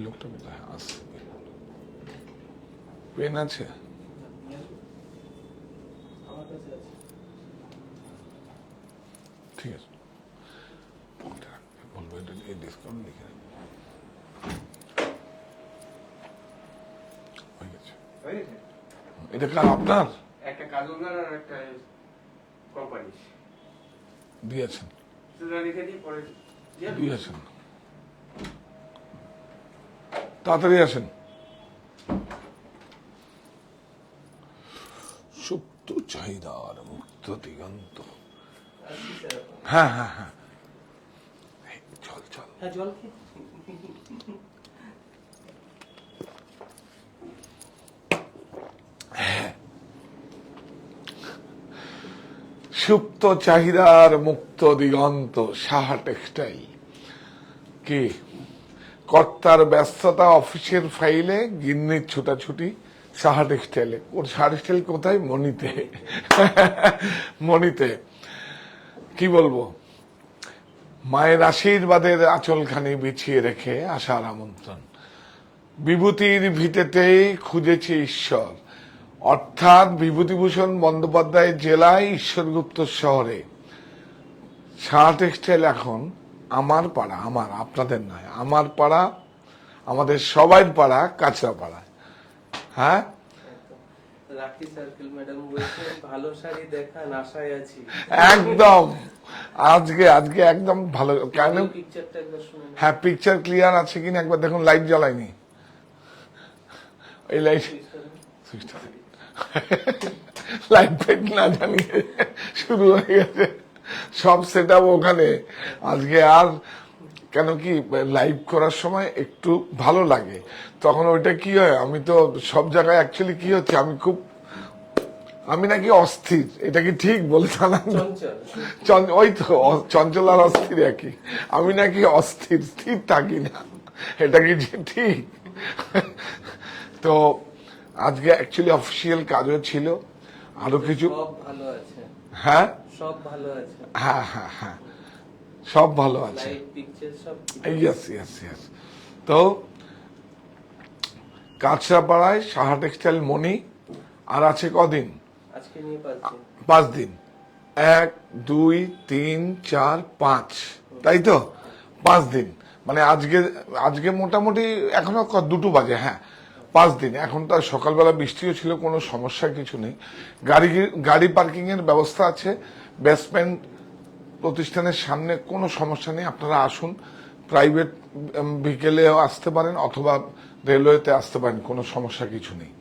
ওই লোকটা কোথায় আসছে? পেন আছে? ঠিক আছে, বলবো এটা নিয়ে ডিসকাউন্ট লিখে হয়ে গেছে। এটা কার আপনার? একটা কাজলদার আর একটা কোম্পানি দিয়েছেন? লিখে দিয়ে পরে দিয়েছেন, তাড়াতাড়ি আসেন। সুপ্ত চাহিদার মুক্ত দিগন্ত। হ্যাঁ হ্যাঁ হ্যাঁ, চল চল। হ্যাঁ জল সুপ্ত চাহিদার মুক্ত দিগন্ত, সাহা টেক্সটাইল। কি কর্তার ব্যস্ততা, অফিসের ফাইলে, গিন্নির ছুটাছুটি, সাহা টেক্সটাইলে। ওর সাহা টেক্সটাইল কোথায়? মনিতে। মনিতে কি বলবো, মায়ের আশীর্বাদের আঁচলখানি বিছিয়ে রেখে আসার আমন্ত্রণ। বিভূতির ভিটেতেই খুঁজেছে ঈশ্বর, অর্থাৎ বিভূতিভূষণ বন্দ্যোপাধ্যায় জেলায় ঈশ্বরগুপ্ত শহরে সাহা টেক্সটাইল এখন আমার পাড়া, আমার, আপনাদের নয়, আমার পাড়া, আমাদের সবাই পাড়া, কাঁচরা পাড়া। হ্যাঁ, রাখি সার্কেল ম্যাডাম বলছে ভালো শাড়ি দেখান, আশায় আছি। একদম আজকে আজকে একদম ভালো। কেন? পিকচারটা একবার শুনুন। হ্যাঁ, পিকচার ক্লিয়ার আছে কিনা একবার দেখুন। লাইট জ্বালায়নি, এই লাইট লাইট ফাইট না জানিয়ে শুরু হয়ে গেছে সব সেট আপ ওখানে আজকে। আর কেন কি, লাইভ করার সময় একটু ভালো লাগে, তখন ওইটা কি হয়, আমি তো সব জায়গায় অ্যাকচুয়ালি কি হচ্ছে, আমি নাকি অস্থির, এটা কি ঠিক বলে জানান? ওই তো চঞ্চল আর অস্থির একই। আমি নাকি অস্থির, স্থির থাকি না, এটা কি ঠিক? তো আজকে অ্যাকচুয়ালি অফিসিয়াল কাজও ছিল, আরো কিছু। ভালো আছে? হ্যাঁ সব ভালো আছে। হ্যাঁ হ্যাঁ হ্যাঁ, সব ভালো আছে। Yes yes yes. তো কাঁচরাপাড়ায় সাহা টেক্সটাইল মনি, আর আছে কদিন? আজকে নিয়ে 5 দিন। 1 2 3 4 5, তাই তো? 5 দিন মানে আজকে আজকে মোটামুটি এখনো দুটো বাজে। হ্যাঁ, 5 দিন। এখন তো সকালবেলা বৃষ্টিও ছিল, কোনো সমস্যা কিছু নেই। গাড়ি পার্কিং এর ব্যবস্থা আছে বেসমেন্ট প্রতিষ্ঠানের সামনে, কোনো সমস্যা নেই। আপনারা আসুন, প্রাইভেট ভেহিকেলেও আসতে পারেন অথবা রেলওয়েতে আসতে পারেন, কোনো সমস্যা কিছু নেই।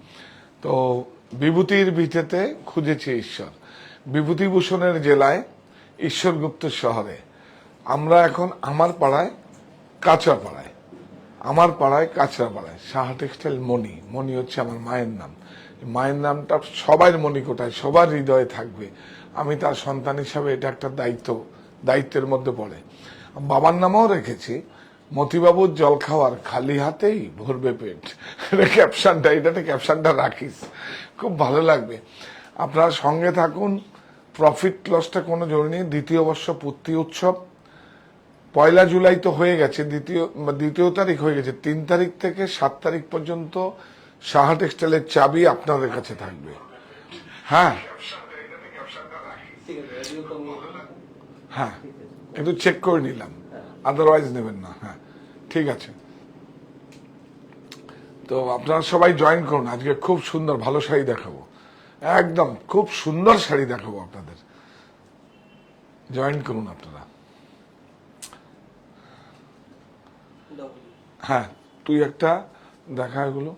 তো বিভূতির ভিটেতে খুঁজেছে ঈশ্বর, বিভূতিভূষণের জেলায় ঈশ্বরগুপ্ত শহরে। আমরা এখন আমার পাড়ায়, কাঁচরাপাড়ায়, আমার পাড়ায় কাঁচরাপাড়ায় সাহা টেক্সটাইল মনি। মনি হচ্ছে আমার মায়ের নাম। মায়ের নামটা সবার মনিকোটায়, সবার হৃদয়ে থাকবে। আমি তার সন্তান হিসাবে এটা একটা দায়িত্বের মধ্যে পড়ে। বাবার নামও রেখেছি মতিবাবুর জল খাওয়ার, খালি হাতেই ভরবে পেট। ক্যাপশনটা রাখিস, খুব ভালো লাগবে। আপনারা সঙ্গে থাকুন, প্রফিট লসটা কোনো জরুরি নেই। 2য় বর্ষ পূর্তি উৎসব 1 জুলাই তো হয়ে গেছে, দ্বিতীয় তারিখ হয়ে গেছে। 3 তারিখ থেকে 7 তারিখ পর্যন্ত সাহা টেক্সটাইলের চাবি আপনাদের কাছে থাকবে। হ্যাঁ হ্যাঁ, একটু চেক করে নিলাম, আদারওয়াইজ নেবেন না। হ্যাঁ ঠিক আছে। তো আপনারা সবাই জয়েন করুন, আজকে খুব সুন্দর ভালো শাড়ি দেখাবো, একদম খুব সুন্দর শাড়ি দেখাবো আপনাদের। জয়েন করুন আপনারা। হ্যাঁ, তুই একটা দেখা এগুলো।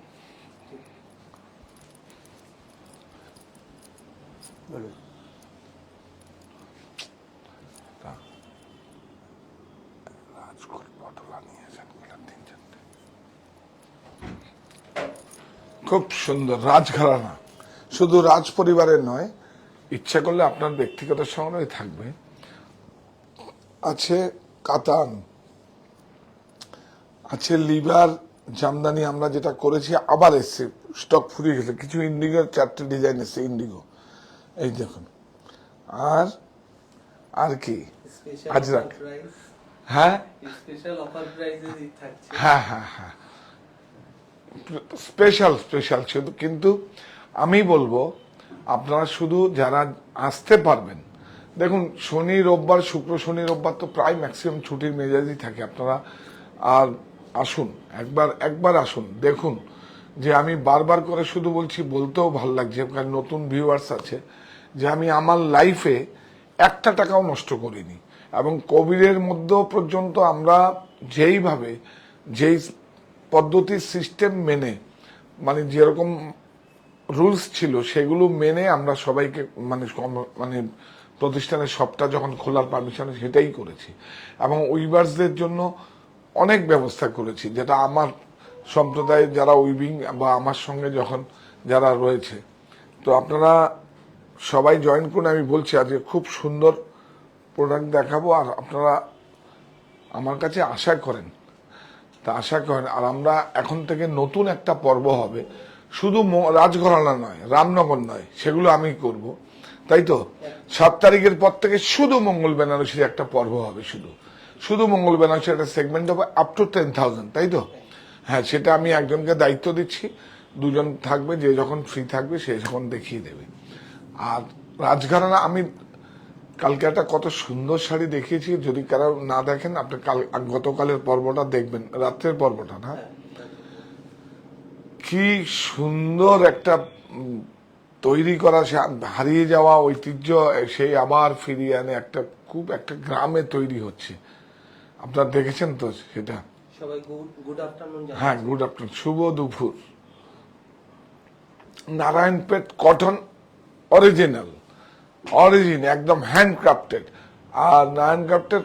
খুব সুন্দর রাজঘরানা, শুধু রাজ পরিবারের নয়, ইচ্ছা করলে আপনার ব্যক্তিগত সংগ্রহ থাকবে। আছে কাতান, আছে লিভার জামদানি, আমরা যেটা করেছি আবার এসছে, স্টক ফুরিয়ে গেছে। কিছু ইন্ডিগোর 4টে ডিজাইন এসছে, ইন্ডিগো, এই দেখুন। আর কি আজরাক। হ্যাঁ হ্যাঁ হ্যাঁ হ্যাঁ, স্পেশাল স্পেশাল শুধু, কিন্তু আমি বলবো আপনারা শুধু যারা আসতে পারবেন, দেখুন শনি রোববার, শুক্র শনি রোববার তো প্রায় ম্যাক্সিমাম ছুটির মেজাজই থাকে, আপনারা আর আসুন, একবার আসুন, দেখুন যে আমি বারবার করে শুধু বলছি, বলতেও ভালো লাগছে কারণ নতুন ভিউয়ার্স আছে, যে আমি আমার লাইফে একটা টাকাও নষ্ট করিনি, এবং কোভিডের মধ্যেও পর্যন্ত আমরা যেইভাবে যেই পদ্ধতির সিস্টেম মেনে, মানে যেরকম রুলস ছিল সেগুলো মেনে আমরা সবাইকে মানে প্রতিষ্ঠানের সবটা যখন খোলার পারমিশন সেটাই করেছি, এবং উইভার্সদের জন্য অনেক ব্যবস্থা করেছি, যেটা আমার সম্প্রদায়ের যারা উইভিং বা আমার সঙ্গে যখন যারা রয়েছে, তো আপনারা সবাই জয়েন করুন। আমি বলছি আজকে খুব সুন্দর প্রোডাক্ট দেখাবো, আর আপনারা আমার কাছে আশা করেন, তা আশা করেন। আর আমরা এখন থেকে নতুন একটা পর্ব হবে, শুধু রাজঘরানা নয়, রামনগর নয়, সেগুলো আমি করব, তাই তো 7 তারিখের পর থেকে শুধু মঙ্গল বেনারসির একটা পর্ব হবে, শুধু মঙ্গল বেনারসির একটা সেগমেন্ট হবে আপ টু 10,000, তাই তো? হ্যাঁ, সেটা আমি একজনকে দায়িত্ব দিচ্ছি, 2জন থাকবে, যে যখন ফ্রি থাকবে সে যখন দেখিয়ে দেবে। আর রাজঘরানা আমি কালকে একটা কত সুন্দর শাড়ি দেখিয়েছি, যদি কারো না দেখেন আপনি গতকালের পর্বটা দেখবেন, রাত্রের পর্বটা না, কি সুন্দর একটা তৈরি করা, সে হারিয়ে যাওয়া ঐতিহ্য সেই আবার ফিরিয়ে আনে, খুব একটা গ্রামে তৈরি হচ্ছে। আপনারা দেখেছেন তো সেটা? সবাই গুড আফটারনুন। হ্যাঁ, গুড আফটারনুন, শুভ দুপুর। নারায়ণপেট কটন অরিজিন একদম হ্যান্ডক্রাফটেড, আর নারায়ণক্রাফটের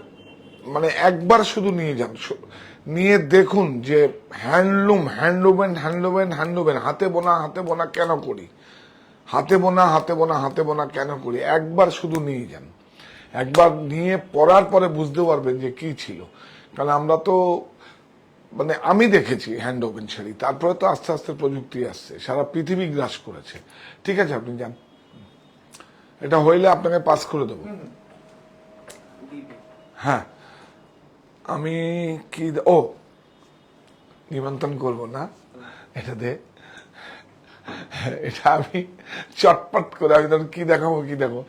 মানে একবার শুধু নিয়ে যান, নিয়ে দেখুন যে হ্যান্ডলুম, হাতে বোনা কেন করি, হাতে বোনা কেন করি, একবার শুধু নিয়ে যান, একবার নিয়ে পরার পরে বুঝতে পারবেন যে কি ছিল। কারণ আমরা তো মানে আমি দেখেছি হ্যান্ড ওভেন শাড়ি, তারপরে তো আস্তে আস্তে প্রযুক্তি আসছে, সারা পৃথিবী গ্রাস করেছে। ঠিক আছে, আপনি যান, এটা হইলে আপনাকে পাস করে দেবো। হ্যাঁ, আমি কি নিমন্ত্রণ করব না, এটা আমি চটপট করে আমি তখন কি দেখাবো,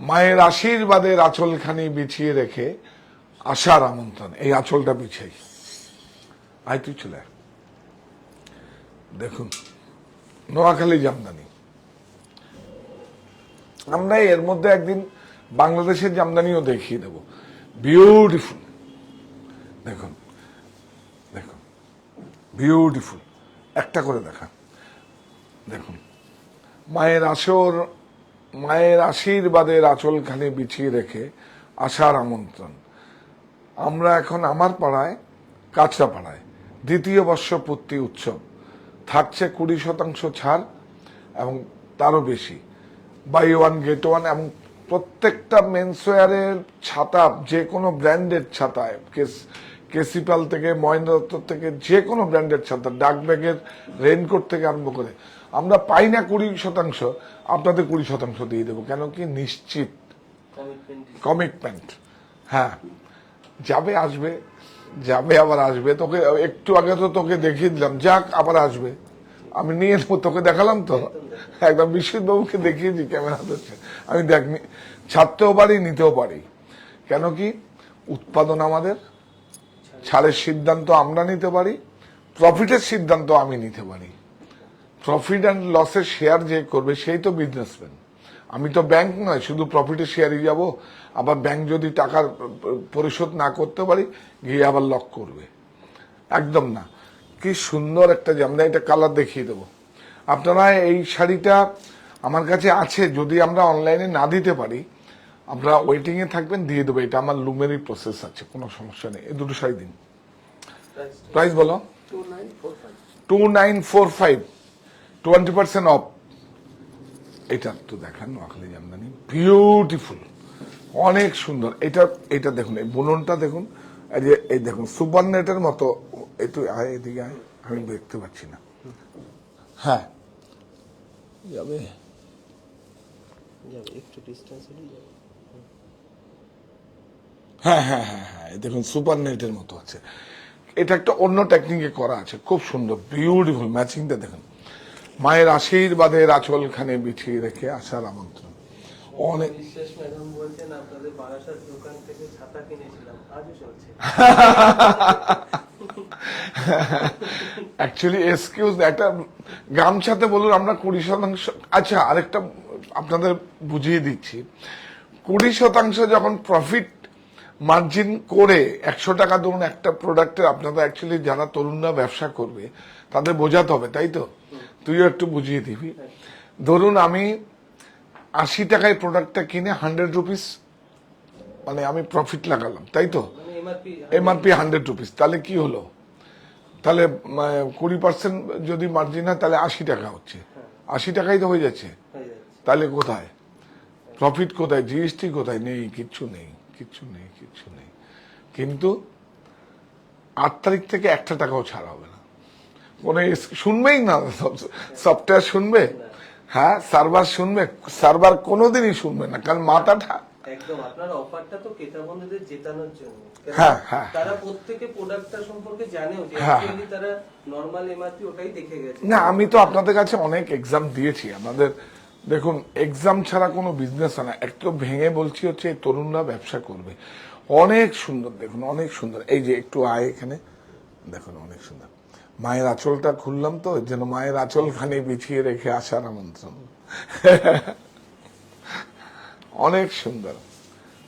মায়ের আশীর্বাদের আঁচলখানি বিছিয়ে রেখে আশার আমন্ত্রণ, এই আঁচলটা বিছাই। আয় তুই চলে, দেখুন নোয়াখালী জামদানি, আমরা এর মধ্যে একদিন বাংলাদেশের জামদানিও দেখিয়ে দেব, বিউটিফুল, দেখুন বিউটিফুল, একটা করে দেখান, দেখুন মায়ের আশীর্বাদের আঁচলখানি বিছিয়ে রেখে আশার আমন্ত্রণ। আমরা এখন আমার পাড়ায়, কাঁচরাপাড়ায় 2য় বর্ষপূর্তি উৎসব থাকছে, 20% ছাড় এবং তারও বেশি, বাই 1 get 1, এবং প্রত্যেকটা মেন্সওয়্যারের ছাতা, যে কোনো ব্র্যান্ডের ছাতা, কেসিপাল থেকে মহেন্দ্র দত্ত থেকে যে কোনো ব্র্যান্ডের ছাতা, ডাক ব্যাগের রেইনকোট থেকে আরম্ভ করে আমরা পাই না 20%, আপনাদের 20% দিয়ে দেবো। কেন কি? নিশ্চিত কমিটমেন্ট। হ্যাঁ, আসবে আবার আসবে, তোকে একটু আগে তো তোকে দেখিয়ে দিলাম, যাক আবার আসবে, আমি নিয়ে নেবো, তোকে দেখালাম তো, একদম বিশ্বজিৎ বাবুকে দেখিয়েছি ক্যামেরা ধরছে, আমি ছাড়তেও পারি, নিতেও পারি। কেন কি? উৎপাদন আমাদের, ছাড়ের সিদ্ধান্ত আমরা নিতে পারি, প্রফিটের সিদ্ধান্ত আমি নিতে পারি। প্রফিট অ্যান্ড লসের শেয়ার যে করবে সেই তো বিজনেসম্যান, আমি তো ব্যাংক নয়, শুধু প্রফিটের শেয়ারই যাব, আবার ব্যাংক যদি টাকার পরিশোধ না করতে পারি গিয়ে আবার লক করবে, একদম না। কি সুন্দর একটা জামদানি, এটা কালার দেখিয়ে দেবো। আপনারা এই শাড়িটা আমার কাছে আছে, যদি আমরা অনলাইনে না দিতে পারি আপনারা ওয়েটিং এ থাকবেন, দিয়ে দেবো, এটা আমার লুমেরই প্রসেস আছে, কোনো সমস্যা নেই। এই দুটো শাড়ি দিন, প্রাইস বলো। 2945, 20% অফ। এটা তো দেখান, নোয়াখালী জামদানি, বিউটিফুল, অনেক সুন্দর। এটা দেখুন, এই বুননটা দেখুন, এই দেখুন সুপার নেটের মতো, একটু আয় এদিকে আয়, আমি দেখতে পাচ্ছি না। হ্যাঁ, যাবে একটু ডিসটেন্স হলেই যাবে। হ্যাঁ, দেখুন সুপার নেটের মতো আছে। এটা একটা অন্য টেকনিকে করা আছে, খুব সুন্দর বিউটিফুল ম্যাচিংটা দেখুন। মায়ের আশীর্বাদের আঁচলখানে বিছিয়ে রেখে আসার আমন্ত্রণ। অনেক বিশ্বাস ম্যাডাম বলছেন আপনাদের বারাসাত দোকান থেকে ছাতা কিনেছিলাম, আজও চলছে। অ্যাকচুয়ালি এক্সকিউজ, একটা গামছাতে বলুন আমরা 20%। আচ্ছা, আরেকটা আপনাদের বুঝিয়ে দিচ্ছি, 20% যখন প্রফিট মার্জিন করে 100 টাকা ধরুন একটা প্রোডাক্টের, আপনাদের অ্যাকচুয়ালি যারা তরুণরা ব্যবসা করবে তাদের বোঝাতে হবে, তাই তো? তুইও একটু বুঝিয়ে দিবি। ধরুন আমি 80 টাকায় প্রোডাক্টটা কিনে 100 রুপিস মানে আমি প্রফিট লাগালাম, তাই তো? এমআরপি 100 রুপিস, তাহলে কি হলো? তাহলে 20% যদি মার্জিন হয় তাহলে 80 টাকা হচ্ছে, 80 টাকাই তো হয়ে যাচ্ছে। তাহলে কোথায় প্রফিট, কোথায় জিএসটি, কোথায়? নেই, কিচ্ছু নেই, কিচ্ছু নেই, কিচ্ছু নেই। কিন্তু 8 তারিখ থেকে 1 টাকাও ছাড় হবে না, কোনো শুনবেই না। সফটওয়্যার শুনবে? হ্যাঁ, সার্ভার শুনবে? সার্ভার কোনোদিনই শুনবে না, কারণ মাথাটা একদম আপনার অফারটা তো ক্রেতা বন্ধুদের জেতানোর জন্য। হ্যাঁ, হ্যাঁ, তারা প্রত্যেকে প্রোডাক্টটা সম্পর্কে জানেও যে হ্যাঁ, অ্যাকচুয়ালি তারা নরমাল এমআরপি ওটাই দেখে গেছে। না, আমি তো আপনাদের কাছে অনেক এক্সাম দিয়েছি। আমাদের দেখুন, এক্সাম ছাড়া কোনো বিজনেস হয় না। একটু ভেঙে বলছি হচ্ছে এই তরুণরা ব্যবসা করবে। অনেক সুন্দর দেখুন, অনেক সুন্দর। এই যে একটু আয় এখানে দেখুন, অনেক সুন্দর। মায়ের আঁচলটা খুললাম তো, এর জন্য মায়ের আঁচলখানে বিছিয়ে রেখে আসার আমন্ত্রণ। অনেক সুন্দর।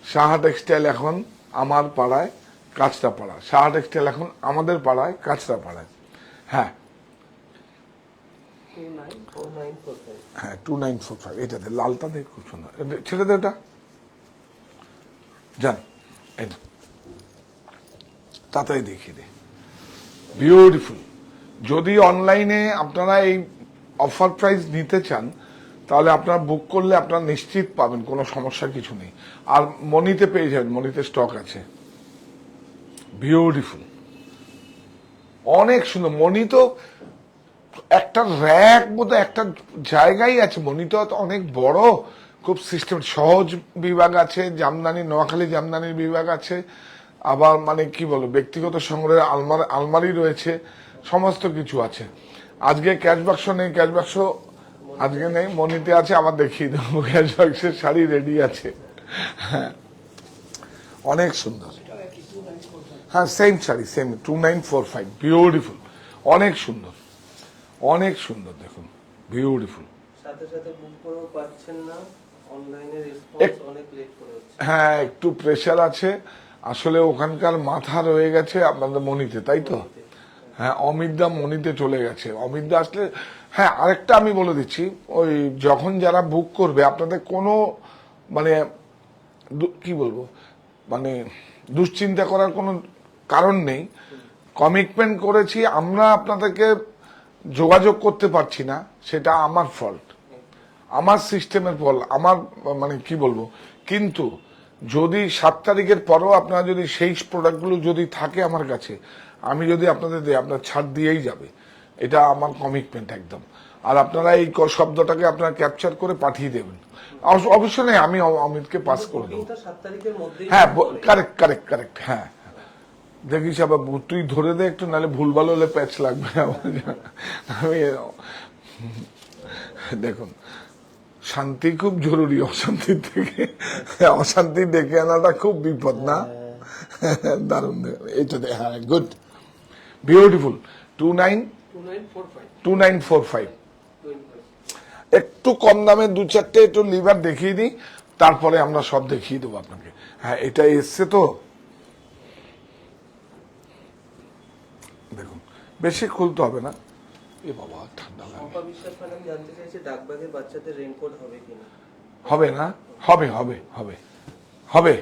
সাহা টেক্সটাইল এখন আমার পাড়ায় কাঁচরা পাড়া, সাহা টেক্সটাইল এখন আমাদের পাড়ায় কাঁচরা পাড়ায়। হ্যাঁ 294945 হ্যাঁ 2945, এটাতে লালটা দেখ, খুব সুন্দর। ছেড়ে দে ওটা, যান এটা তাড়াতাড়ি দেখিয়ে দে, বিউটিফুল। যদি অনলাইনে আপনারা এই অফার প্রাইস নিতে চান তাহলে আপনারা বুক করলে আপনারা নিশ্চিত পাবেন, কোনো সমস্যা কিছু নেই। আর মনিতে পেয়ে যাবেন, মনিতে স্টক আছে। বিউটিফুল, অনেক সুন্দর। মনি তো একটা র্যাক মতো একটা জায়গায় আছে, মনি তো অনেক বড়, খুব সিস্টেম। সহজ বিভাগ আছে, জামদানি, নোয়াখালী জামদানির বিভাগ আছে, আবার মানে কি বলবো ব্যক্তিগত সংগ্রহের আলমারি রয়েছে, সমস্ত কিছু আছে। আজকে ক্যাশ বাক্স নেই, ক্যাশ বাক্স আজকে নেই, মনিতে আছে, আবার দেখিয়ে দেবো। ক্যাশ বাক্সের শাড়ি রেডি আছে। হ্যাঁ, অনেক সুন্দর। হ্যাঁ, সেম শাড়ি, সেম 2945, বিউটিফুল, অনেক সুন্দর, অনেক সুন্দর দেখুন, বিউটিফুল। সাথে সাথে বুক করেও পাচ্ছেন না, অনলাইনে রেসপন্স অনেক লেট করে হচ্ছে। হ্যাঁ, একটু প্রেশার আছে আসলে, ওখানকার মাথা রয়ে গেছে আপনাদের মনিতে, তাই তো? হ্যাঁ, অমিতদা মনিতে চলে গেছে। অমিতদা আসলে, হ্যাঁ আরেকটা আমি বলে দিচ্ছি, ওই যখন যারা বুক করবে আপনাদের কোনো মানে কি বলবো মানে দুশ্চিন্তা করার কোনো কারণ নেই। কমিটমেন্ট করেছি আমরা, আপনাদেরকে যোগাযোগ করতে পারছি না, সেটা আমার ফল্ট, আমার সিস্টেমের ফল, আমার মানে কি বলবো। কিন্তু যদি 7 তারিখের পরও আপনারা যদি সেই প্রোডাক্টগুলো যদি থাকে আমার কাছে, আমি যদি আপনাদের দিই, আপনার ছাড় দিয়েই যাবে, এটা আমার কমিটমেন্ট একদম। আর আপনারা এই শব্দটাকে আপনারা ক্যাপচার করে পাঠিয়ে দেবেন, অবশ্যই নেই, আমি অমিতকে পাস করে দেবো। 7 তারিখের মধ্যেই হ্যাঁ, কারেক্ট কারেক্ট কারেক্ট। হ্যাঁ, দেখিস আবার তুই ধরে দে একটু, নাহলে ভুলভাল হলে প্যাচ লাগবে আমি দেখুন, শান্তি খুব জরুরি, অশান্তির থেকে অশান্তি ডেকে আনাটা খুব বিপদ, না? দারুণ, এইটাতে হ্যাঁ, গুড, বিউটিফুল। 2945, একটু কম দামে 2-4টে একটু লিভার দেখিয়ে দিই, তারপরে আমরা সব দেখিয়ে দেবো আপনাকে। হ্যাঁ, এটা এসছে তো দেখুন, বেশি খুলতে হবে না। এ বাবা, ঠান্ডা লাগে। শম্পা বিশ্বাস ম্যাডাম জানতে চাইছে ডাকবাগের বাচ্চাদের রেইনকোট হবে কিনা। হবে না? হবে হবে হবে হবে।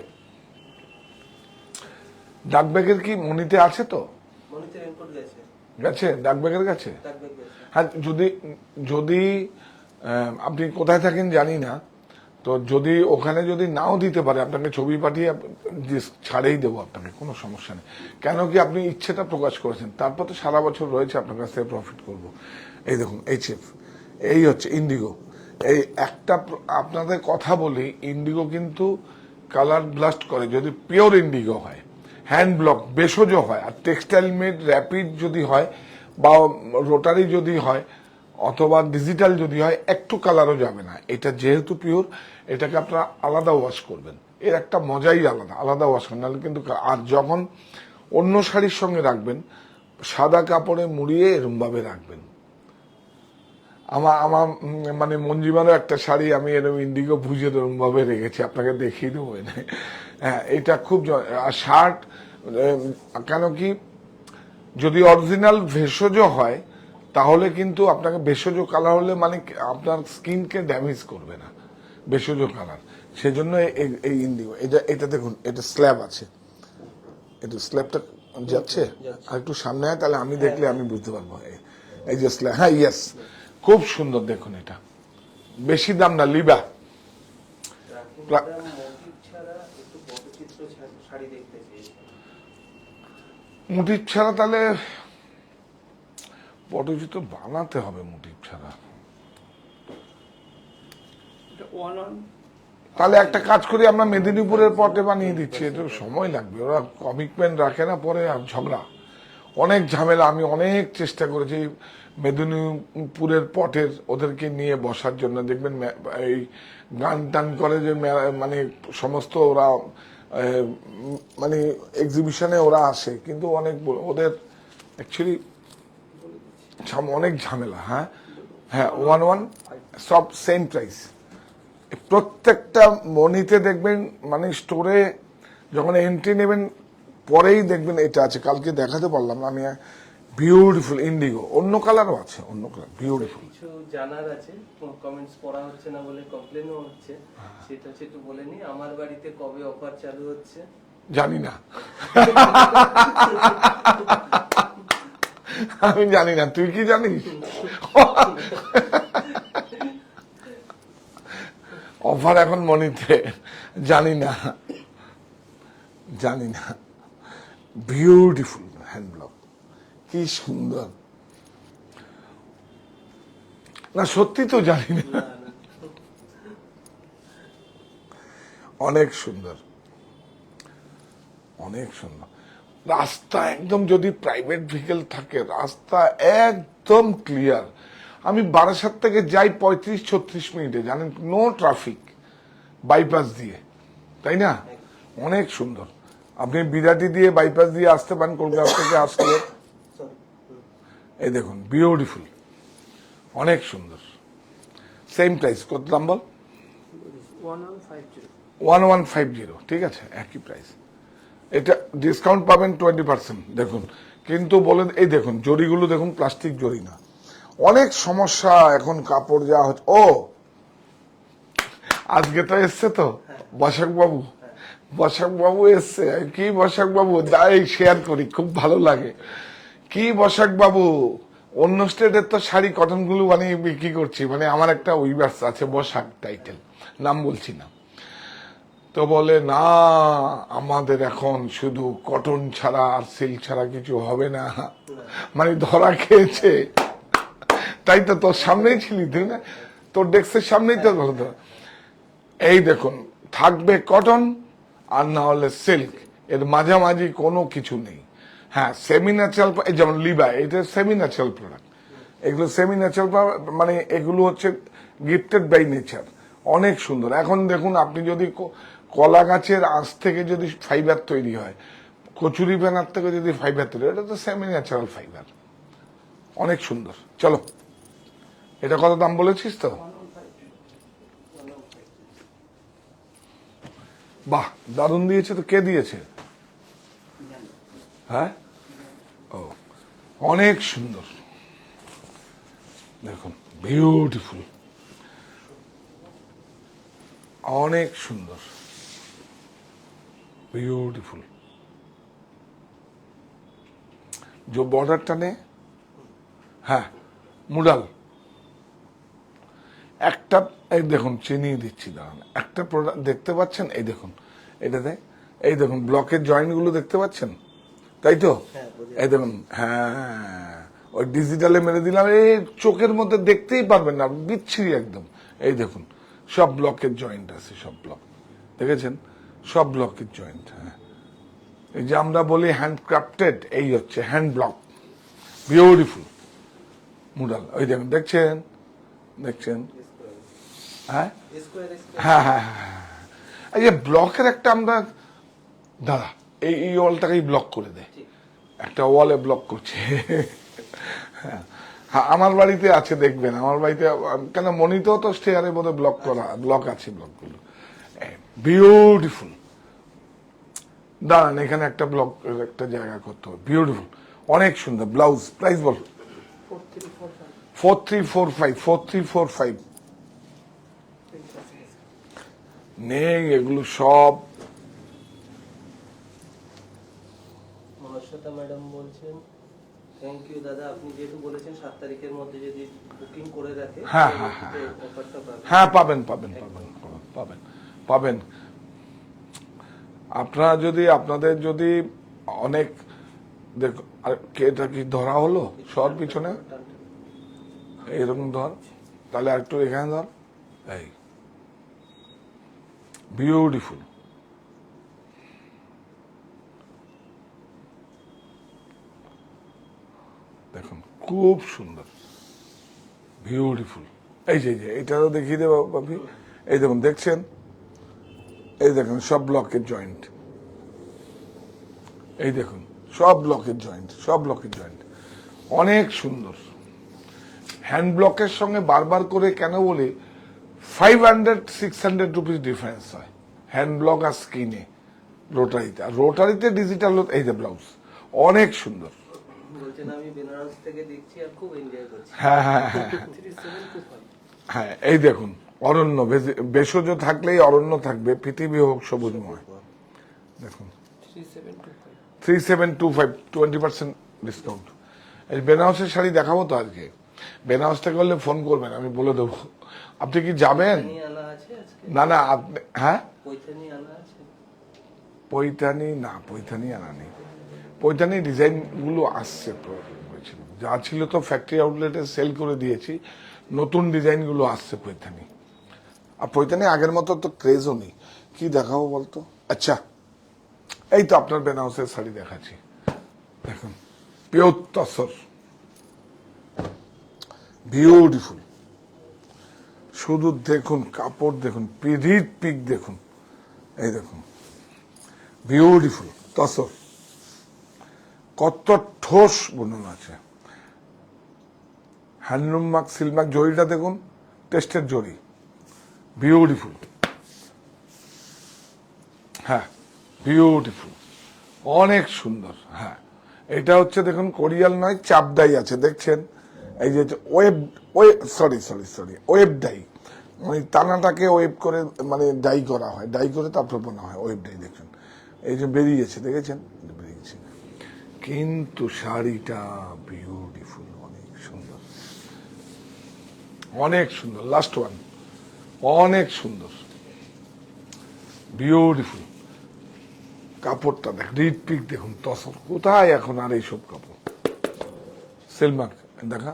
ডাকব্যাগের কি মনিতে আছে তো? মনিতে রেইনকোট গেছে, গেছে ডাকব্যাগের কাছে? ডাকবাগ গেছে। হ্যাঁ, যদি যদি আপনি কোথায় থাকেন জানি না, তো যদি ওখানে যদি নাও দিতে পারে, আপনাকে ছবি পাঠিয়ে ছাড়েই দেবো আপনাকে, কোনো সমস্যা নেই। কেন কি আপনি ইচ্ছেটা প্রকাশ করেছেন, তারপর তো সারা বছর রয়েছে আপনার কাছ থেকে প্রফিট করব। এই দেখুন, এই চেপ, এই হচ্ছে ইন্ডিগো। এই একটা আপনাদের কথা বলি, ইন্ডিগো কিন্তু কালার ব্লাস্ট করে যদি পিওর ইন্ডিগো হয়। হ্যান্ড ব্লক ভেষজ হয়, আর টেক্সটাইল মেড র্যাপিড যদি হয় বা রোটারি যদি হয় অথবা ডিজিটাল যদি হয় একটু কালারও যাবে না। এটা যেহেতু পিওর, এটাকে আপনারা আলাদা ওয়াশ করবেন, এর একটা মজাই আলাদা, আলাদা ওয়াশ করেন নাহলে কিন্তু। আর যখন অন্য শাড়ির সঙ্গে রাখবেন সাদা কাপড়ে মুড়িয়ে এরমভাবে রাখবেন। আমার আমার মানে মঞ্জিমারও একটা শাড়ি আমি এরকম ইন্ডিগো ভুজে এরকম ভাবে রেখেছি, আপনাকে দেখিয়ে দেবো এনে। হ্যাঁ, এটা খুব আর শার্ট কেন কি যদি অরিজিনাল ভেষজ হয় তাহলে কিন্তু আপনাকে ভেষজ কালার হলে মানে আপনার স্কিনকে ড্যামেজ করবে না ভেষজ কালার, সেজন্য এই ইন্ডিগো। এটা দেখুন, এটা স্ল্যাব আছে, এটা স্ল্যাবটা যাচ্ছে আর একটু সামনে হয় তাহলে আমি দেখলে আমি বুঝতে পারবো। এই যে স্ল্যাব, হ্যাঁ ইয়েস, খুব সুন্দর দেখুন। এটা বেশি দাম না, লিবা। মুটির ছাড়া তাহলে পটচিত্র বানাতে হবে মুটির ছাড়া। তাহলে একটা কাজ করি, আমরা মেদিনীপুরের পটে বানিয়ে দিচ্ছি, এটা সময় লাগবে, ওরা কমিটমেন্ট রাখে না, পরে আর ঝগড়া, অনেক ঝামেলা। আমি অনেক চেষ্টা করেছি মেদিনীপুরের পটের ওদেরকে নিয়ে বসার জন্য, দেখবেন এই গান টান করে যে মানে সমস্ত ওরা মানে এক্সিবিশনে ওরা আসে, কিন্তু অনেক ওদের অ্যাকচুয়ালি অনেক ঝামেলা। হ্যাঁ হ্যাঁ, 1 সব সেম প্রাইস, প্রত্যেকটা মনিতে দেখবেন, মানে স্টোরে যখন এন্ট্রি নেবেন পরেই দেখবেন এটা আছে। কালকে দেখাতে পারলাম না আমি, বিউটিফুল ইন্ডিগো, অন্য কালারও আছে, অন্য কালার বিউটিফুল। কিছু জানার আছে, কমেন্টস পড়া হচ্ছে না বলে কমপ্লেনও হচ্ছে, সেটা হচ্ছে একটু বলে নি। আমার বাড়িতে কবে অফার চালু হচ্ছে? জানি না, আমি জানি না, তুই কি জানিস? অফার এখন মনিতে জানি না, জানি না। বিউটিফুল হ্যান্ড ব্লক, কি সুন্দর না, সত্যি তো জানি না, অনেক সুন্দর, অনেক সুন্দর। রাস্তা একদম, যদি প্রাইভেট ভেহিকেল থাকে রাস্তা একদম ক্লিয়ার। আমি বারাসাত থেকে যাই 35-36 মিনিটে, জানেন, নো ট্রাফিক, বাইপাস দিয়ে, তাই না? অনেক সুন্দর। আপনি বিরাটি দিয়ে বাইপাস দিয়ে আসতে পারেন কলকাতা থেকে আসলে। এই দেখুন বিউটিফুল, অনেক সুন্দর। সেম প্রাইস, কত দাম বল? 1150, ঠিক আছে, একই প্রাইস। এটা ডিসকাউন্ট পাবেন 20%, দেখুন। কিন্তু বলেন, এই দেখুন জরিগুলো দেখুন, প্লাস্টিক জরি না। অনেক সমস্যা এখন কাপড় যা হচ্ছে। ও আজকে তো এসছে তো বসাক বাবু, বসাক বাবু এসছে। কি বসাক বাবু, যাই শেয়ার করি, খুব ভালো লাগে। কি বসাক বাবু, অন্য স্টেটের তো শাড়ি কটন গুলো বানিয়ে বিক্রি করছি, মানে আমার একটা উইভার্স আছে বসাক টাইটেল, নাম বলছি না। তো বলে না, আমাদের এখন শুধু কটন ছাড়া আর সিল্ক ছাড়া কিছু হবে না, মানে ধরা খেয়েছে। তাই তো, তোর সামনেই ছিলি তুই না, তোর ডেস্কের সামনেই তো বলতো। এই দেখুন, থাকবে কটন আর না হলে সিল্ক, এর মাঝামাঝি কোনো কিছু নেই। হ্যাঁ, সেমি ন্যাচারাল, যেমন লিবা, এটা সেমি ন্যাচারাল প্রোডাক্ট। এগুলো সেমি ন্যাচারাল, মানে এগুলো হচ্ছে গিফটেড বাই নেচার, অনেক সুন্দর। এখন দেখুন, আপনি যদি কলা গাছের আঁশ থেকে যদি ফাইবার তৈরি হয়, কচুরি ব্যানার থেকে যদি ফাইবার তৈরি হয়, এটা তো সেমি ন্যাচারাল ফাইবার, অনেক সুন্দর। চলো, এটা কত দাম বলেছিস তো? বাহ, দারুণ দিয়েছে তো। কে দিয়েছে? হ্যাঁ, ও অনেক সুন্দর, দেখুন বিউটিফুল, অনেক সুন্দর, বিউটিফুল। যে বর্ডারটা নে, হ্যাঁ মুডাল একটা, এই দেখুন চিনিয়ে দিচ্ছি, দাঁড়ান। একটা প্রোডাক্ট দেখতে পাচ্ছেন, এই দেখুন, এটাতে এই দেখুন ব্লকের জয়েন্ট গুলো দেখতে পাচ্ছেন, তাই তো? এই দেখুন, হ্যাঁ, ওই ডিজিটালে মেরে দিলাম, এই চোখের মধ্যে দেখতেই পারবেন না, বিচ্ছিরি একদম। এই দেখুন, সব ব্লকের জয়েন্ট আছে, সব ব্লক দেখেছেন, সব ব্লকের জয়েন্ট। হ্যাঁ, এই যে আমরা বলি হ্যান্ডক্রাফটেড, এই হচ্ছে হ্যান্ড ব্লক, বিউটিফুল মুরাল। ওই দেখুন, দেখছেন দেখছেন, হ্যাঁ হ্যাঁ হ্যাঁ হ্যাঁ। এই যে ব্লকের একটা আমরা, দাঁড়া, এই ওয়ালটাকেই ব্লক করে দেয়, একটা ওয়ালে ব্লক করছে। হ্যাঁ, আমার বাড়িতে আছে, দেখবেন আমার বাড়িতে, কেন মনিতেও তো স্টেয়ারে বোধহয় ব্লক করা, ব্লক আছে, ব্লকগুলো বিউটিফুল। দাঁড়ান, এখানে একটা ব্লক, একটা জায়গা করতে হবে, বিউটিফুল, অনেক সুন্দর। ব্লাউজ প্রাইস বল। 4345 নেই, এগুলো সব। মনস্বতা ম্যাডাম বলছেন, থ্যাংক ইউ দাদা, আপনি যেহেতু বলেছেন 7 তারিখের মধ্যে যদি বুকিং করে রাখে, হ্যাঁ হ্যাঁ হ্যাঁ অফারটা পাবেন। হ্যাঁ, পাবেন পাবেন পাবেন পাবেন পাবেন। আপনারা যদি, আপনাদের যদি অনেক, দেখো, আর এটা কি ধরা হলো সর পিছনে, এরকম ধর, তাহলে আর একটু এখানে ধর, এই বিউটিফুল। দেখুন খুব সুন্দর, বিউটিফুল। এই যে এটাও দেখিয়ে দেবো বাপি, এই দেখুন, দেখছেন, এই দেখুন সব ব্লকের জয়েন্ট, এই দেখুন সব ব্লকের জয়েন্ট, সব ব্লকের জয়েন্ট, অনেক সুন্দর। হ্যান্ড ব্লকের সঙ্গে বারবার করে কেন বলি, 500-600 রুপিস ডিফারেন্স হয় হ্যান্ড ব্লক আর স্কিনে, রোটারিতে। আর রোটারিতে ডিজিটাল, এই যে ব্লাউজ অনেক সুন্দর। বলছেন আমি বেনারস থেকে দেখছি আর খুব এনজয় করছি। হ্যাঁ হ্যাঁ হ্যাঁ হ্যাঁ, এই দেখুন, অরণ্য, ভেষজ থাকলেই অরণ্য থাকবে, পৃথিবী হোক সবুজময়। দেখুন 3725, 20% ডিসকাউন্ট। এই বেনারসের শাড়ি দেখাবো তো আজকে, বেনারস থেকে হলে ফোন করবেন, আমি বলে দেবো। আপনি কি যাবেন? আনা আছে আজকে? না না, আপনি, হ্যাঁ, পৈঠানি আনা আছে? পৈঠানি না, পৈঠানি আনা নেই। পৈঠানি ডিজাইন গুলো আসছে, যা ছিল তো ফ্যাক্টরি আউটলেটে সেল করে দিয়েছি, নতুন ডিজাইন গুলো আসছে পৈঠানি। আর পৈঠানি আগের মতো তো ক্রেজও নেই। কি দেখাবো বলতো? আচ্ছা, এই তো আপনার বেনারসের শাড়ি দেখাচ্ছি, দেখুন, পিওর তসর, বিউটিফুল। শুধু দেখুন কাপড়, দেখুন পিরিট পিক, দেখুন, এই দেখুন, বিউটিফুল তসর, কত ঠোস বুনন আছে। হ্যান্ডলুম মার্ক, সিল্ক মার্ক, জরিটা দেখুন, টেস্টের জরি, বিউটিফুল। হ্যাঁ, বিউটিফুল, অনেক সুন্দর। হ্যাঁ, এটা হচ্ছে দেখুন কোরিয়াল নয়, চাপদাই আছে, দেখছেন, এই যে ওয়েব, ওয়েব ডাই, মানে টানাটাকে ওয়েব করে, মানে ডাই করা হয়, ডাই করে তারপর বোনা হয়, ওয়েব ডাই। দেখুন এই যে বেরিয়েছে, দেখেছেন, বেরিয়েছে। কিন্তু শাড়িটা বিউটিফুল, অনেক সুন্দর, অনেক সুন্দর। লাস্ট ওয়ান, অনেক সুন্দর, বিউটিফুল। কাপড়টা দেখ, রিড পিক দেখুন, তসর, কোথায় এখন আর এইসব কাপড়। সিলমার্ক দেখা,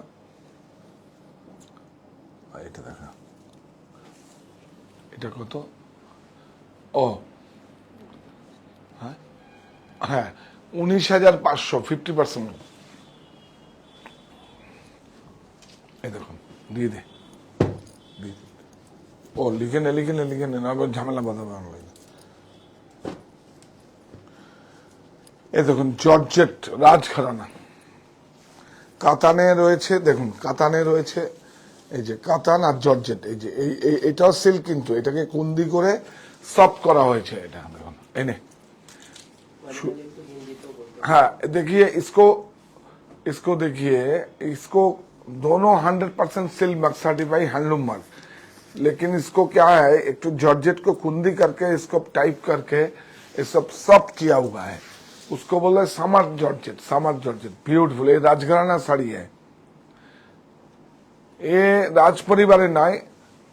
এটা দেখা, এটা কত? ও হ্যাঁ হ্যাঁ, 19,500, 50%। এই দেখুন, দিয়ে দে, ও লিখে নে, লিখে নে, লিখে নে, না ঝামেলা বাঁধাবে আমার। এই দেখুন জর্জেট রাজঘরানা, কাতানে রয়েছে, দেখুন কাতানে রয়েছে, এই যে কাতান আর জর্জেট, এই যে এটাও সিল্ক, কিন্তু এটাকে কুন্দি করে সফট করা হয়েছে। এটা দেখুন, এনে, हाँ देखिए इसको, इसको देखिए, इसको दोनों 100% silk mark certified handloom mark, लेकिन इसको क्या है, एक तो जॉर्जेट को कुंदी करके इसको टाइप करके ये सब किया हुआ है, उसको बोला summer georgette, summer georgette, beautiful. ये राजघराना साड़ी है, ये राज परिवार ना,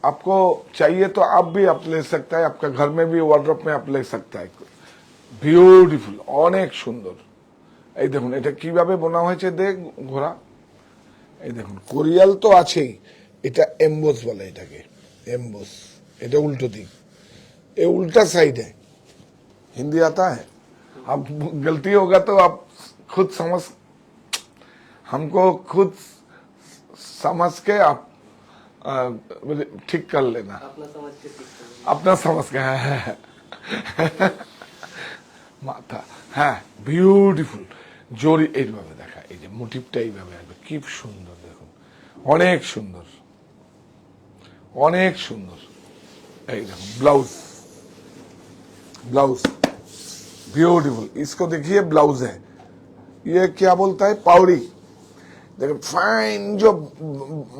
आपको चाहिए तो आप भी आप ले सकता है, आपका घर में भी वार्डरोब में आप ले सकता है। বিউটিফুল, অনেক সুন্দর। এই দেখুন এটা কিভাবে বোনা হয়েছে, দেখ ঘোড়া, এই দেখুন কোরিয়াল তো আছেই, এটা এমবোস বলে, এটাকে এমবোস, এটা উল্টো দিক, এ উল্টা সাইড है। हिंदी आता है? अब गलती होगा तो आप खुद समझ, हमको खुद समझ के आप ठीक कर लेना, अपना समझ के ठीक करें। अपना समझ के। হ্যাঁ মাথা, হ্যাঁ বিউটিফুল। জরি এইভাবে দেখা, এই যে মোটিভটা এইভাবে আসবে, কি সুন্দর দেখুন, অনেক সুন্দর, অনেক সুন্দর। এই দেখুন ब्लाउज, ब्लाउज ब्यूटीफुल। इसको देखिए ब्लाउज है, ये क्या बोलता है, पावड़ी। देखो फाइन, जो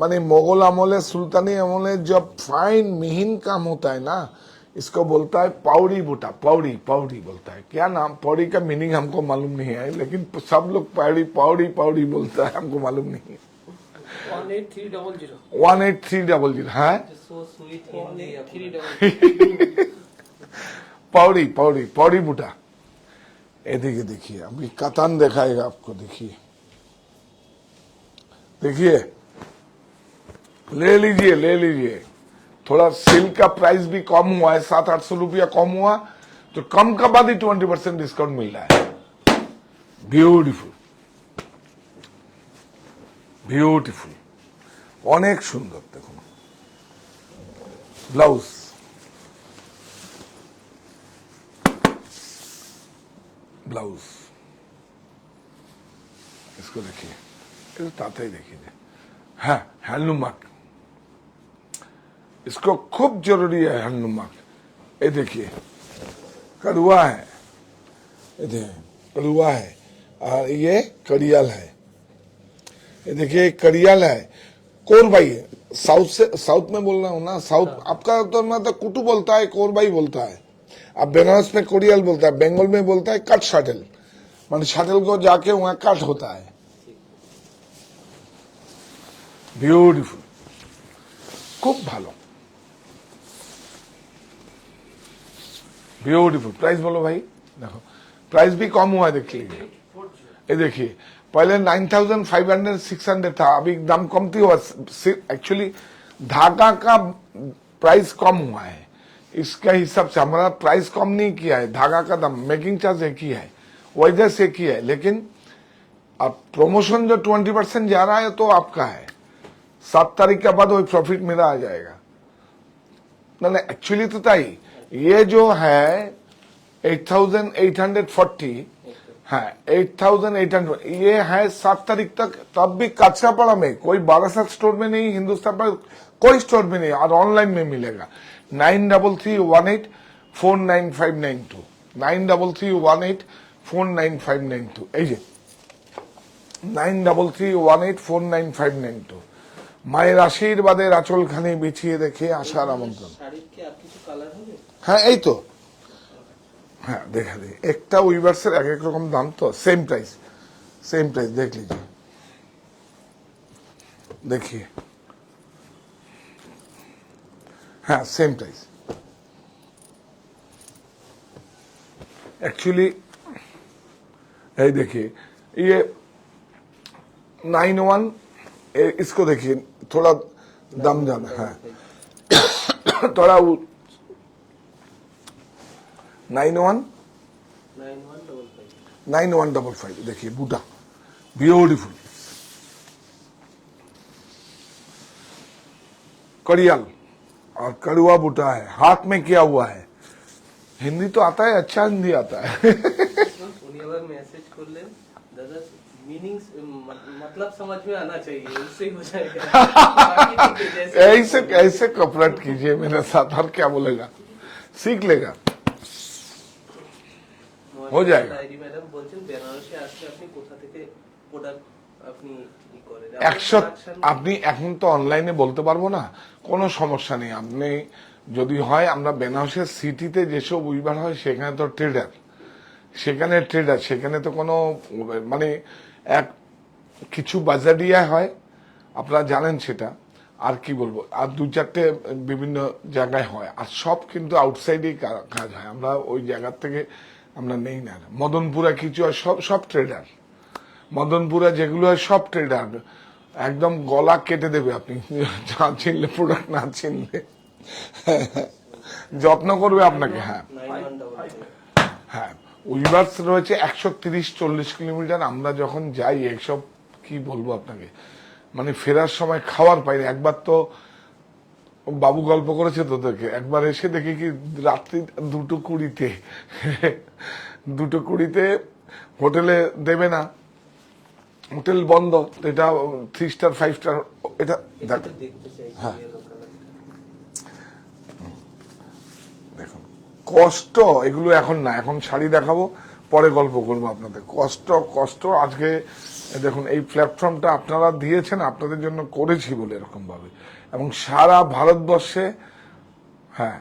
माने मुगल अमले सुल्तानी अमले जब फाइन मिहिन काम होता है ना, इसको बोलता है पावड़ी बूटा। पावड़ी, पावड़ी बोलता है। क्या नाम, पावड़ी का मीनिंग हमको मालूम नहीं है, लेकिन सब लोग पावड़ी पावड़ी पावड़ी बोलता है, हमको मालूम नहीं है। 18300 18300, हाँ सो स्वीट हिंदी। 18300 पावड़ी पावड़ी पावड़ी बूटा। एदिके देखिए, अभी कतान दिखाएगा आपको, देखिए देखिए, ले लीजिए ले लीजिए। थोड़ा सिल्क का प्राइस भी कम हुआ है, 700-800 रुपया कम हुआ, तो कम का बाद ही 20% डिस्काउंट मिल रहा है। ब्यूटीफुल ब्यूटीफुल, অনেক সুন্দর। দেখুন ব্লাউজ, ब्लाउज, इसको देखिए, इसको ताते ही देखिए। हाँ, हैंडलूम मार्क, इसको खूब जरूरी है हैंडलूम मार्क। ये देखिए कड़ुआ है, ये देखिए कड़ुआ है, और ये कड़ियाल है। ये देखिए कड़ियाल है, कोरबाई है। साउथ से, साउथ में बोल रहा हूँ ना, साउथ आपका तो मतलब कुटू बोलता है, कोरबाई बोलता है। अब बनारस में कोरियल बोलता है, बंगाल में बोलता है कट शाटल, मान शाटल को जाके वहां कट होता है। ब्यूटीफुल, खूब भालो, ब्यूटीफुल। प्राइस बोलो भाई, देखो प्राइस भी कम हुआ है, देख लीजिए। ये देखिए, पहले 9500 600 था, अभी दाम कमती हुआ। एक्चुअली धागा का प्राइस कम हुआ है, इसका हिसाब से हमारा प्राइस कम नहीं किया है। धागा का दाम, मेकिंग चार्ज एक ही है, वजह से की है, लेकिन अब प्रमोशन जो 20% जा रहा है तो आपका है। 7 तारीख के बाद वही प्रॉफिट मेरा आ जाएगा। ना एक्चुअली तो ताई ये जो है 8840, हाँ 8800, ये है 7 तारीख तक, तब भी काचरापाड़ा में, कोई बारासात स्टोर में नहीं, हिंदुस्तान पर कोई स्टोर में नहीं, और ऑनलाइन में मिलेगा। 9331849592, 9331849592, এই যে 9331849592। মায়ের আশীর্বাদের আঁচলখানি বিছিয়ে দেখে আশার আমন্ত্রণ। শাড়ির কি আর কিছু কালার হবে? হ্যাঁ এই তো, হ্যাঁ দেখা দিই, একটা উইভার্সের এক এক রকম দাম, তো सेम प्राइस, सेम प्राइस देख लीजिए। देखिए हाँ सेम प्राइस। एक्चुअली ये देखिए, ये 91, इसको देखिए थोड़ा दाम ज्यादा है, थोड़ा 9155, देखिए बूटा ब्यूटीफुल, कड़ियाल और कड़ुआ बूटा है, हाथ में किया हुआ है। हिंदी तो आता है, अच्छा हिंदी आता है। उन्हीं अगर मैसेज कर ले दादा, मीनिंग मतलब समझ में आना चाहिए, उससे ही हो जाएगा। बाकी ठीक है, जैसे ऐसे ऐसे कपरेट कीजिए मेरे साथ, और क्या बोलेगा, सीख लेगा, हो जाएगा। ডায়েরি ম্যাডাম বলছেন বেনারসে আসলে আপনি কোথা থেকে প্রোডাক্ট আপনি ই করেন? 100, আপনি এখন তো অনলাইনে বলতে পারবো না, কোনো সমস্যা নেই। আপনি যদি হয়, আমরা বেনারসের সিটিতে যেসব উইভার হয় সেখানে তো ট্রেডার, সেখানে তো কোনো মানে এক কিছু বাজারিয়া হয়, আপনারা জানেন সেটা। আর কি বলবো, আর 2-4টে বিভিন্ন জায়গায় হয়, আর সব কিন্তু আউটসাইডেই কাজ হয়, আমরা ওই জায়গার থেকে আমরা নেই না। মদনপুরা কিছু হয়, সব ট্রেডার, মদনপুরা যেগুলো হয় সব ট্রেডার, একদম গলা কেটে দেবে আপনি যা চিনলে, প্রোডাক্ট না চিনলে যত্ন করবে আপনাকে। হ্যাঁ হ্যাঁ, উইভার্স রয়েছে 130-40 কিলোমিটার। আমরা যখন যাই এইসব কি বলবো আপনাকে, মানে ফেরার সময় খাওয়ার পাইনি। একবার তো বাবু গল্প করেছে তোদেরকে, একবার এসে দেখি কি রাত্রি 2:20 2:20 হোটেলে দেবে না, হোটেল বন্ধ। তো এটা 3 স্টার 5 স্টার, এটা দেখ, একটু দেখতে চাইছি হ্যাঁ। yellow color। দেখুন কষ্ট এগুলো এখন না, এখন শাড়ি দেখাবো, পরে গল্প করবো আপনাদের। কষ্ট কষ্ট আজকে দেখুন, এই প্ল্যাটফর্মটা আপনারা দিয়েছেন, আপনাদের জন্য করেছি বলে এরকম ভাবে, এবং সারা ভারতবর্ষে। হ্যাঁ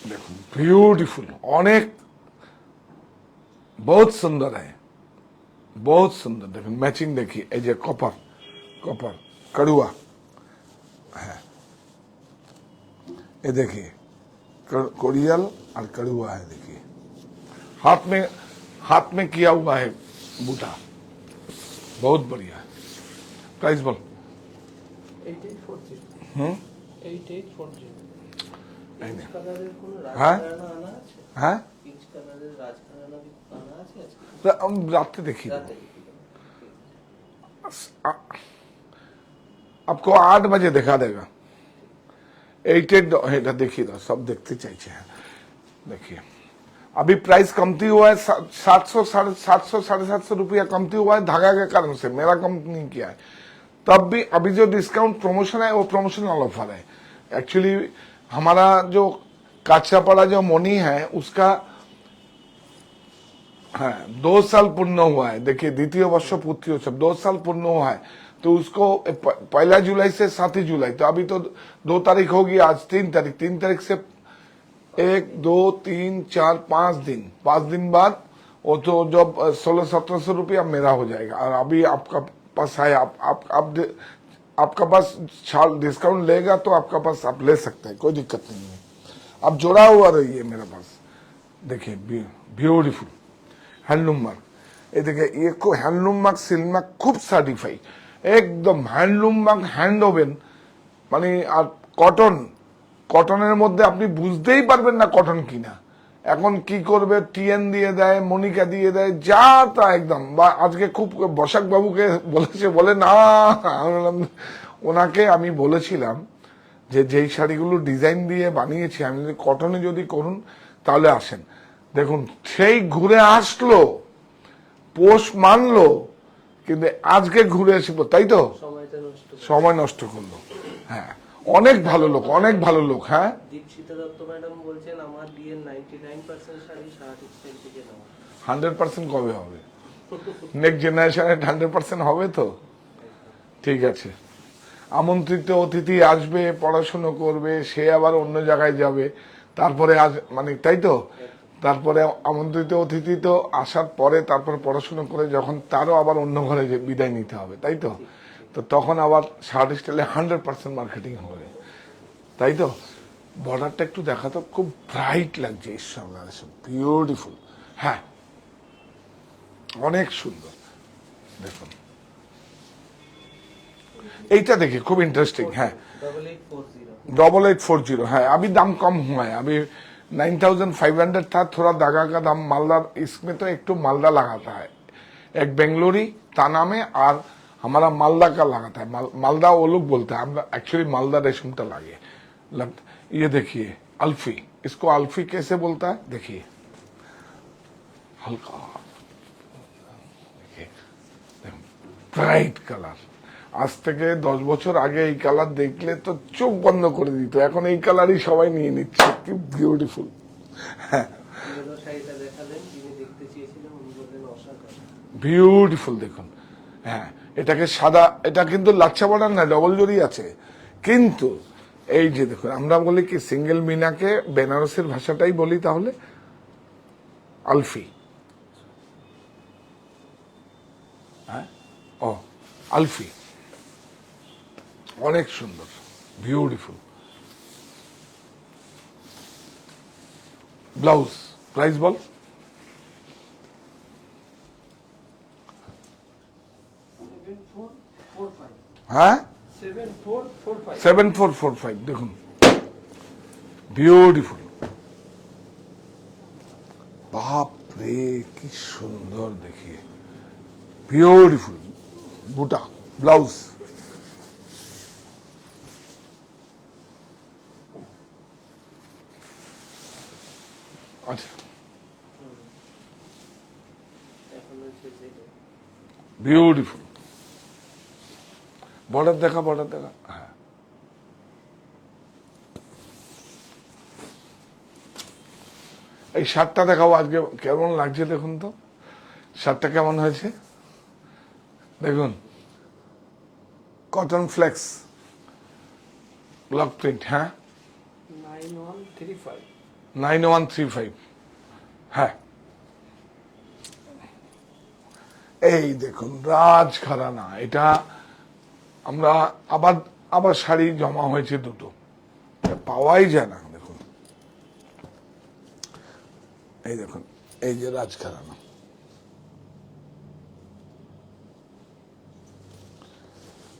দেখুন বিউটিফুল, অনেক বহুত সুন্দর है, बहुत सुंदर। देखो मैचिंग देखिए, এই যে कॉपर कॉपर कड़ुआ है, ये देखिए कोरियल और कड़ुआ है। देखिए हाथ में किया हुआ है बूटा, बहुत बढ़िया है। प्राइस बोल। 8840 হুম 8840 এই নে। পিচ কালারের কোনো হ্যাঁ? রাজঘরানা আনা আছে? হ্যাঁ পিচ কালারের রাজঘরানা কি আনা আছে আজকে? रात देखिए রাতে आपको 8 बजे दिखा देगा। 88 देखिए तो सब देखते चाहिए। देखिए अभी प्राइस कमती हुआ है, 700 750 रुपया कमती हुआ है धागा के कारण से, मेरा कम नहीं किया है। तब भी अभी जो डिस्काउंट प्रमोशन है वो प्रमोशनल ऑफर है। एक्चुअली हमारा जो काचापाड़ा जो मोनी है उसका 2 साल पूर्ण हुआ है। देखिए द्वितीय वर्ष पूर्ति उत्सव 2 साल पूर्ण हुआ है, तो उसको 1 जुलाई से 7 जुलाई, तो अभी तो 2 तारीख होगी, आज 3 तारीख। 3 तारीख से 1 2 3 4 5 दिन बाद वो तो जब 1600-1700 रुपया मेरा हो जाएगा। और अभी आपका पास है, आपका पास डिस्काउंट लेगा तो आपका पास आप ले सकते हैं, कोई दिक्कत नहीं है। आप जोड़ा हुआ रहिए मेरे पास। देखिए ब्यूटीफुल হ্যান্ডলুম মার্ক, এই দেখে ये को হ্যান্ডলুম মার্ক সিল্ক মার্ক খুব সার্টিফাই, একদম হ্যান্ডলুম মার্ক, হ্যান্ড ওভেন, মানে আর কটনের মধ্যে আপনি বুঝতেই পারবেন না কটন কিনা। এখন কি করবে, টিএন দিয়ে দেয়, মনিকা দিয়ে দেয়, যা তা একদম। বা আজকে খুব বসাক বাবুকে বলেছে, বলে না, ওনাকে আমি বলেছিলাম যে যেই শাড়িগুলো ডিজাইন দিয়ে বানিয়েছি আমি, যদি কটনে যদি করুন তাহলে আসেন। দেখুন সেই ঘুরে আসলো, পোষ মানলো, কিন্তু আজকে ঘুরে আসবো, তাই তো সময়টা নষ্ট করে। সময় নষ্ট করলো। হ্যাঁ অনেক ভালো লোক, অনেক ভালো লোক। হ্যাঁ দীপশিতা দত্ত ম্যাডাম বলছেন আমার বিয়ের 99% শাড়ি শাহ টেক্সটাইল থেকে নেওয়া। 100% কবে হবে? নেক্সট জেনারেশনে 100% হবে তো? ঠিক আছে। আমন্ত্রিত অতিথি আসবে, পড়াশুনো করবে, সে আবার অন্য জায়গায় যাবে, তারপরে আজ মানে, তাই তো? তারপরে আমন্ত্রিত অতিথি তো আসার পরে তারপরে পড়াশুনো করে যখন তারও আবার অন্য ঘরে বিদায় নিতে হবে, তাই তো? তো তখন আবার শার্ট স্টাইলে 100% মার্কেটিং হবে, তাই তো? বর্ডারটা একটু দেখাতো, খুব ব্রাইট লাগছে, বিউটিফুল। হ্যাঁ অনেক সুন্দর। দেখুন এইটা দেখি খুব इंटरेस्टिंग है, 8840 है। अभी दाम कम हुआ है, अभी 9500 था, थोड़ा धागा का दाम मालदा, इसमें तो एक तो मालदा लगाता है, एक बेंगलोरी ताना में, और हमारा मालदा का लगाता है। मालदा वो लोग बोलते हैं, हम एक्चुअली मालदा रेशमटा लागे। ये देखिए अल्फी, इसको अल्फी कैसे बोलता है, देखिए हल्का, ব্রাইট কালার। আজ থেকে 10 বছর আগে এই কালার দেখলে তো চোখ বন্ধ করে দিত, এখন এই কালারই সবাই নিয়ে নিচ্ছে। কি বিউটিফুল। হ্যাঁ শাড়িটা দেখালেন, যিনি দেখতে চেয়েছিলেন উনি বললেন অসাধারণ বিউটিফুল। দেখুন হ্যাঁ এটাকে সাদা, এটা কিন্তু লাচ্ছা বর্ডার না, ডবল জরি আছে। কিন্তু এই যে দেখুন, আমরা বলি কি সিঙ্গেল মিনাকে বেনারসের ভাষাটাই বলি, তাহলে আলফি। হ্যাঁ ও আলফি, অনেক সুন্দর, বিউটিফুল। ব্লাউজ প্রাইস বল। 7445 হ্যাঁ 7445 7445, দেখুন বিউটিফুল। বাপ রে কি সুন্দর দেখিয়ে, বিউটিফুল। বুটা ব্লাউজ, আচ্ছা এখন হচ্ছে যেটা বিউটিফুল। বর্ডার দেখা, বর্ডার দেখা, হ্যাঁ এই শার্টটা দেখাবো আজকে, কেমন লাগছে দেখুন তো, শার্টটা কেমন হয়েছে দেখুন, কটন ফ্লেক্স ব্লক প্রিন্ট, হ্যাঁ 9135 9135, হ্যাঁ এই দেখুন রাজঘরানা। এটা আমরা আবার আবার শাড়ি জমা হয়েছে দুটো, পাওয়াই যায় না। দেখুন এই দেখুন, এই যে রাজঘরানা,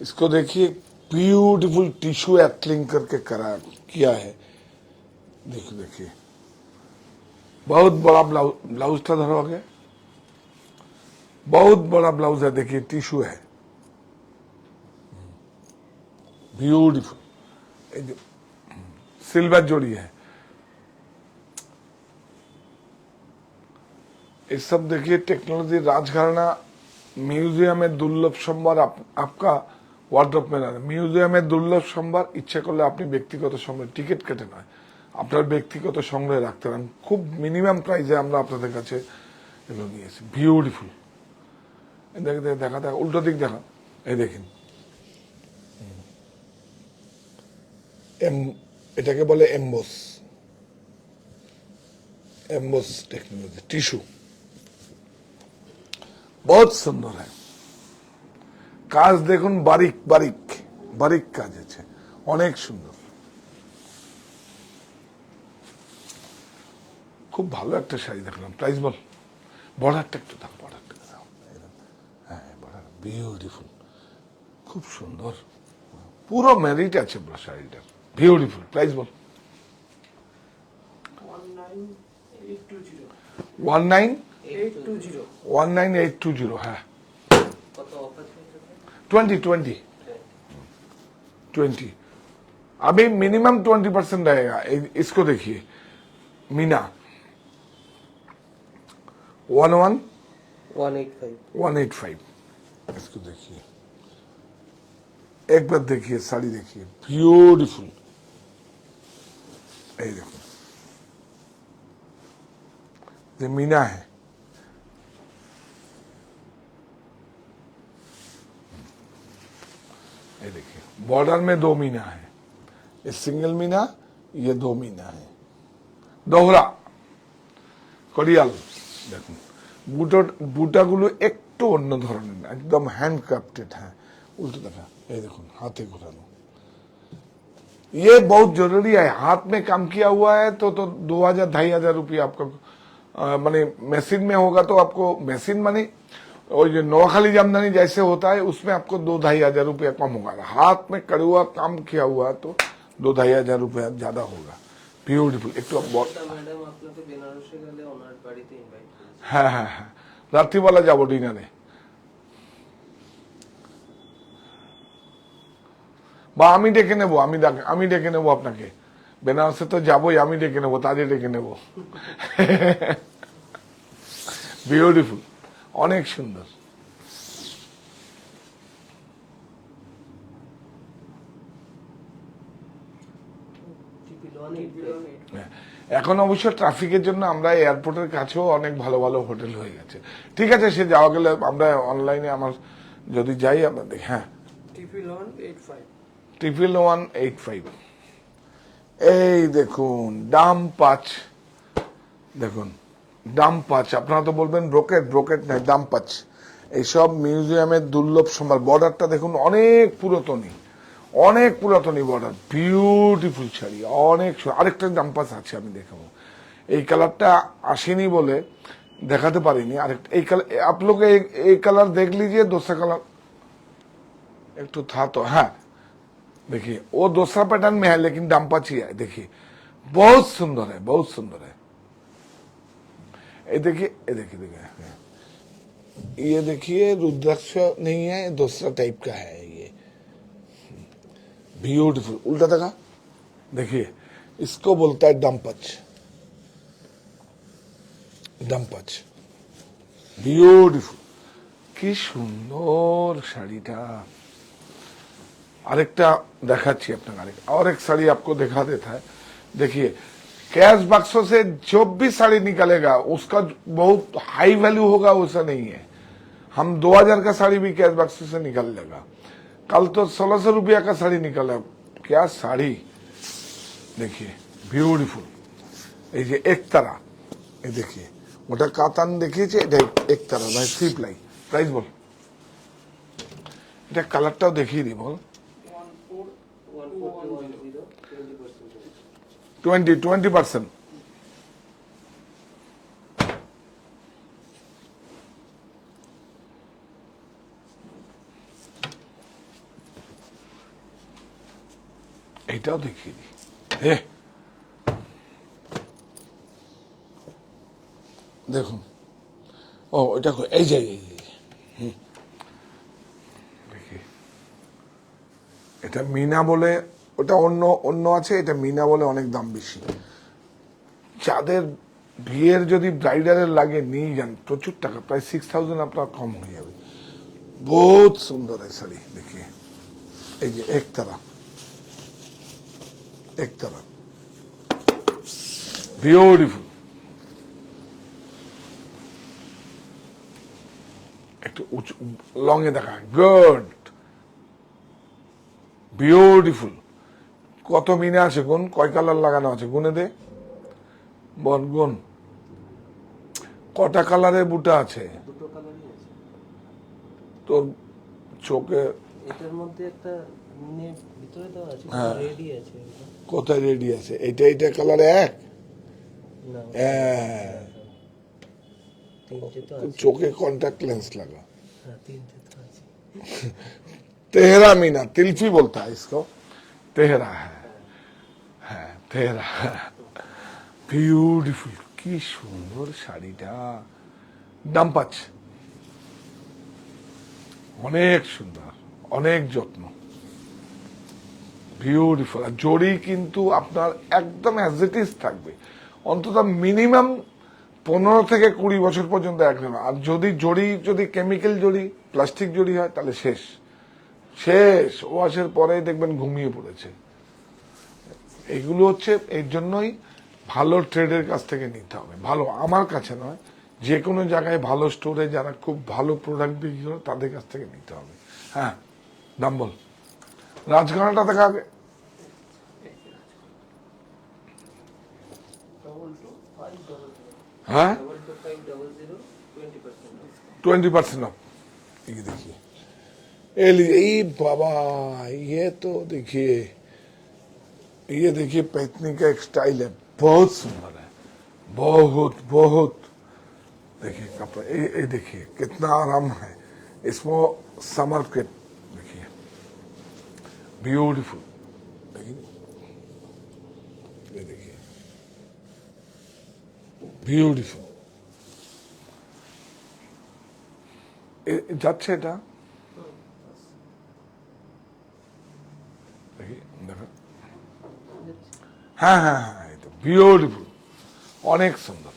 इसको देखिए ब्यूटीफुल टिश्यू एथलिंग करके करा किया है। देखिए देखिए बहुत बड़ा ब्लाउज, ब्लाउज था धरो आगे, बहुत बड़ा ब्लाउज है, देखिए टिश्यू है, ब्यूटीफुल। सिल्वर जोड़ी है, ये सब देखिए टेक्नोलॉजी। राजघराना म्यूजियम में दुर्लभ সম্ভার आपका ওয়ার্ড্রপ में না, মিউজিয়ামের দুর্লভ সম্ভার। ইচ্ছে করলে আপনি ব্যক্তিগত সংগ্রহ, টিকিট কেটে নয়, আপনার ব্যক্তিগত সংগ্রহে রাখতে পারেন। খুব মিনিমাম প্রাইসে আমরা আপনাদের কাছে এগুলো নিয়েছি। বিউটিফুল। দেখে দেখা দেখা, উল্টো দিক দেখা, এই দেখেন এটাকে বলে এমবোস, एम्बोस टेक्नोलॉजी टिश्यू बहुत सुंदर है। কাজ দেখুন, বারিক বারিক বারিক কাজ আছে, অনেক সুন্দর। খুব ভালো একটা শাড়ি দেখলাম। প্রাইস বল, বর্ডারটা একটু দাও, বর্ডারটা দাও, হ্যাঁ বর্ডার বিউটিফুল, খুব সুন্দর, পুরো মেরিট আছে পুরো শাড়িটার, বিউটিফুল। প্রাইস বল, 19820, হ্যাঁ কত অফার চলছে? 20 अभी मिनिमम 20% रहेगा। इसको देखिए, मीना 185, इसको देखिए, एक बार देखिए साड़ी, देखिए ब्यूटीफुल। ये देखो, ये मीना है, ये देखिए बॉर्डर में 2 मीना है, ये सिंगल मीना, ये 2 मीना है, दोहरा করিয়াল। দেখুন বুটাগুলো একটু অন্য ধরনের, একদম হ্যান্ডক্রাফটেড। হ্যাঁ উল্টো দেখা, এই দেখুন হাতে ঘোরানো, ये बहुत जरूरी है। हाथ में काम किया हुआ है तो 2000-2500 रुपये आपका माने मशीन में होगा तो आपको, मशीन माने और जो नौखाली जामदानी जैसे होता है उसमें आपको 2-2500 रुपया कम होगा। हाथ में कड़ुआ काम किया हुआ तो 2-2500 रुपया ज्यादा होगा। ब्यूटीफुल। एक तो ম্যাডাম আপনাকে বেনারসে গেলে ওনার বাড়িতে ইনভাইট করেছি। হ্যাঁ হ্যাঁ হ্যাঁ, রাত্রিবেলা যাবো ডিনারে, বা আমি ডেকে নেবো, আমি ডেকে নেবো আপনাকে। বেনারসে তো যাবোই, আমি ডেকে নেবো, তাজে ডেকে নেবো। বিউটিফুল, অনেক সুন্দর। এখন অবশ্য ট্রাফিকের জন্য আমরা এয়ারপোর্টের কাছেও অনেক ভালো ভালো হোটেল হয়ে গেছে। ঠিক আছে, সে যাওয়া গেলে আমরা অনলাইনে আমার যদি যাই আমরা দেখি। হ্যাঁ, 185, এই দেখুন ডাম 5, দেখুন ডাম 5। আপনারা তো বলবেন ব্রোকেট, ব্রোকেট নাই, ডাম 5। এইসব মিউজিয়ামের দুর্লভ সম্ভার। বর্ডারটা দেখুন, অনেক পুরাতনী, অনেক পুরাতনী বর্ডার, বিউটিফুল শাড়ি, অনেক। আরেকটা ডাম 5 আছে, আমি দেখাবো। এই কালারটা আসেনি বলে দেখাতে পারিনি। আরেকটা এই কালার, आप लोग এই কালার देख लीजिए, दूसरा कलर एक तो था तो, हाँ देखिए वो दूसरा पैटर्न में है लेकिन डाम 5 ही है। देखिए बहुत सुंदर है, बहुत सुंदर है। देखिए ये देखिए रुद्राक्ष नहीं है, दूसरा टाइप का है ये, ब्यूटीफुल। उल्टा देखा, देखिए इसको बोलता है डम्पच, ডম্পাচ, বিউটিফুল। কি সুন্দর শাড়িটা। আরেকটা দেখাচ্ছি আপনাকে, और एक साड़ी आपको दिखा देता है। देखिए कैश बक्सों से जो भी साड़ी निकलेगा उसका बहुत हाई वैल्यू होगा, वैसा नहीं है। हम 2000 का साड़ी भी कैश बक्सों से निकल लेगा। कल तो 1600 रुपया का साड़ी निकला। क्या साड़ी, देखिए ब्यूटीफुल। এই যে একতারা, এই देखिए ওটা কাতান দেখিয়েছে, এটা একতারা ভাই, থ্রি প্লাই। প্রাইস বল, এটা কালারটাও দেখিয়ে দিই বল। 20%। এটাও দেখিয়ে দিই। দেখুন, ও এটা এই যে দেখি, এটা মিনা বলে, ওটা অন্য অন্য আছে, এটা মিনা বলে অনেক দাম বেশি। যাদের বিয়ের যদি ব্রাইডালের লাগে নিয়ে যান, প্রচুর টাকা, প্রায় 6000 আপনার কম হয়ে যাবে। বহুত সুন্দর এই শাড়ি, দেখিয়ে এই যে একতারা, একতারা বিউটিফুল। একটু উঁচু লং এ দেখা, গুড বিউটিফুল। কত মিনা আছে গুন, কয় কালার লাগানো আছে গুনে দে বল, গুন কটা কালারের বুটা আছে? দুটো কালারই আছে তোর চোখে। এটার মধ্যে একটা মিনে ভিতরে দেওয়া আছে, হ্যাঁ। রেডি আছে এটা। কোথায় রেডি আছে? এটা এটা কালারে এক, না হ্যাঁ। তিনটে তো তোর আছে। চোখে কন্ট্যাক্ট লেন্স লাগা। হ্যাঁ তিনটে তো আছে। तेहरा मीना, तिल्फी बोलता है इसको, तेहरा है तेहरा। বিউটিফুল, কি সুন্দর শাড়িটা। ডাম্পাচ, অনেক সুন্দর, অনেক যত্ন, বিউটিফুল। আর জড়ি কিন্তু আপনার একদম অ্যাজ ইট ইজ থাকবে, অন্তত মিনিমাম 15 থেকে 20 বছর পর্যন্ত রাখবে না। আর যদি জড়ি, যদি কেমিক্যাল জড়ি, প্লাস্টিক জড়ি হয়, তাহলে শেষ শেষ। ওয়াশের পরেই দেখবেন ঘুমিয়ে পড়েছে। এগুলো হচ্ছে, এর জন্যই ভালো ট্রেডের কাছ থেকে নিতে হবে। ভালো, আমার কাছে নয়, যে কোনো জায়গায় ভালো স্টোরে যারা খুব ভালো প্রোডাক্ট বিক্রি করে তাদের কাছ থেকে নিতে হবে। হ্যাঁ, দাম বল। রাজঘানাটা দেখা আগে। 225500 হ্যাঁ, 225500 20% 20% ऑफ। ये देखिए, ये लीजिए, बाबा ये तो देखिए, ये देखिए पैतनी का एक स्टाइल है, बहुत सुंदर है, बहुत बहुत। देखिए कपड़ा, ये देखिए कितना आराम है इसमें, समर के देखिए ब्यूटीफुल। देखिए, ये देखिए ब्यूटीफुल। যাচ্ছে এটা, দেখি দেখো, হ্যাঁ হ্যাঁ হ্যাঁ, এই তো বিউটিফুল, অনেক সুন্দর।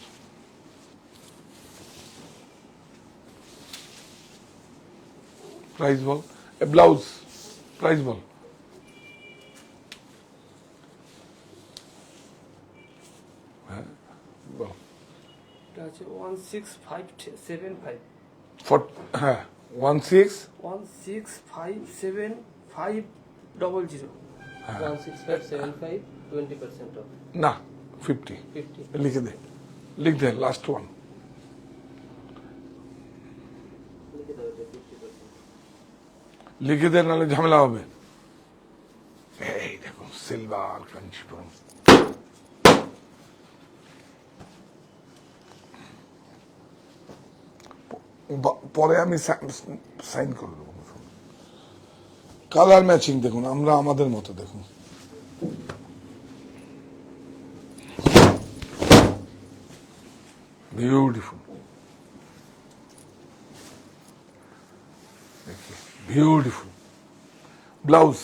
প্রাইস বল, ব্লাউজ প্রাইস বল। হ্যাঁ বল। এটা আছে 16575 হ্যাঁ 16, 1657500 16575 20% off না 50 50 লিখে দে, লিখ দে লাস্ট ওয়ান, লিখে দাও এটা 50%। লিখে দে, নাহলে ঝামেলা হবে। এই দেখো সিলভার কাঞ্চিপুরম, পরে আমি সাইন করে দেবো। কালার ম্যাচিং দেখুন, আমরা আমাদের মতো দেখুন। বিউটিফুল, देखिए ब्यूटीफुल ब्लाउज,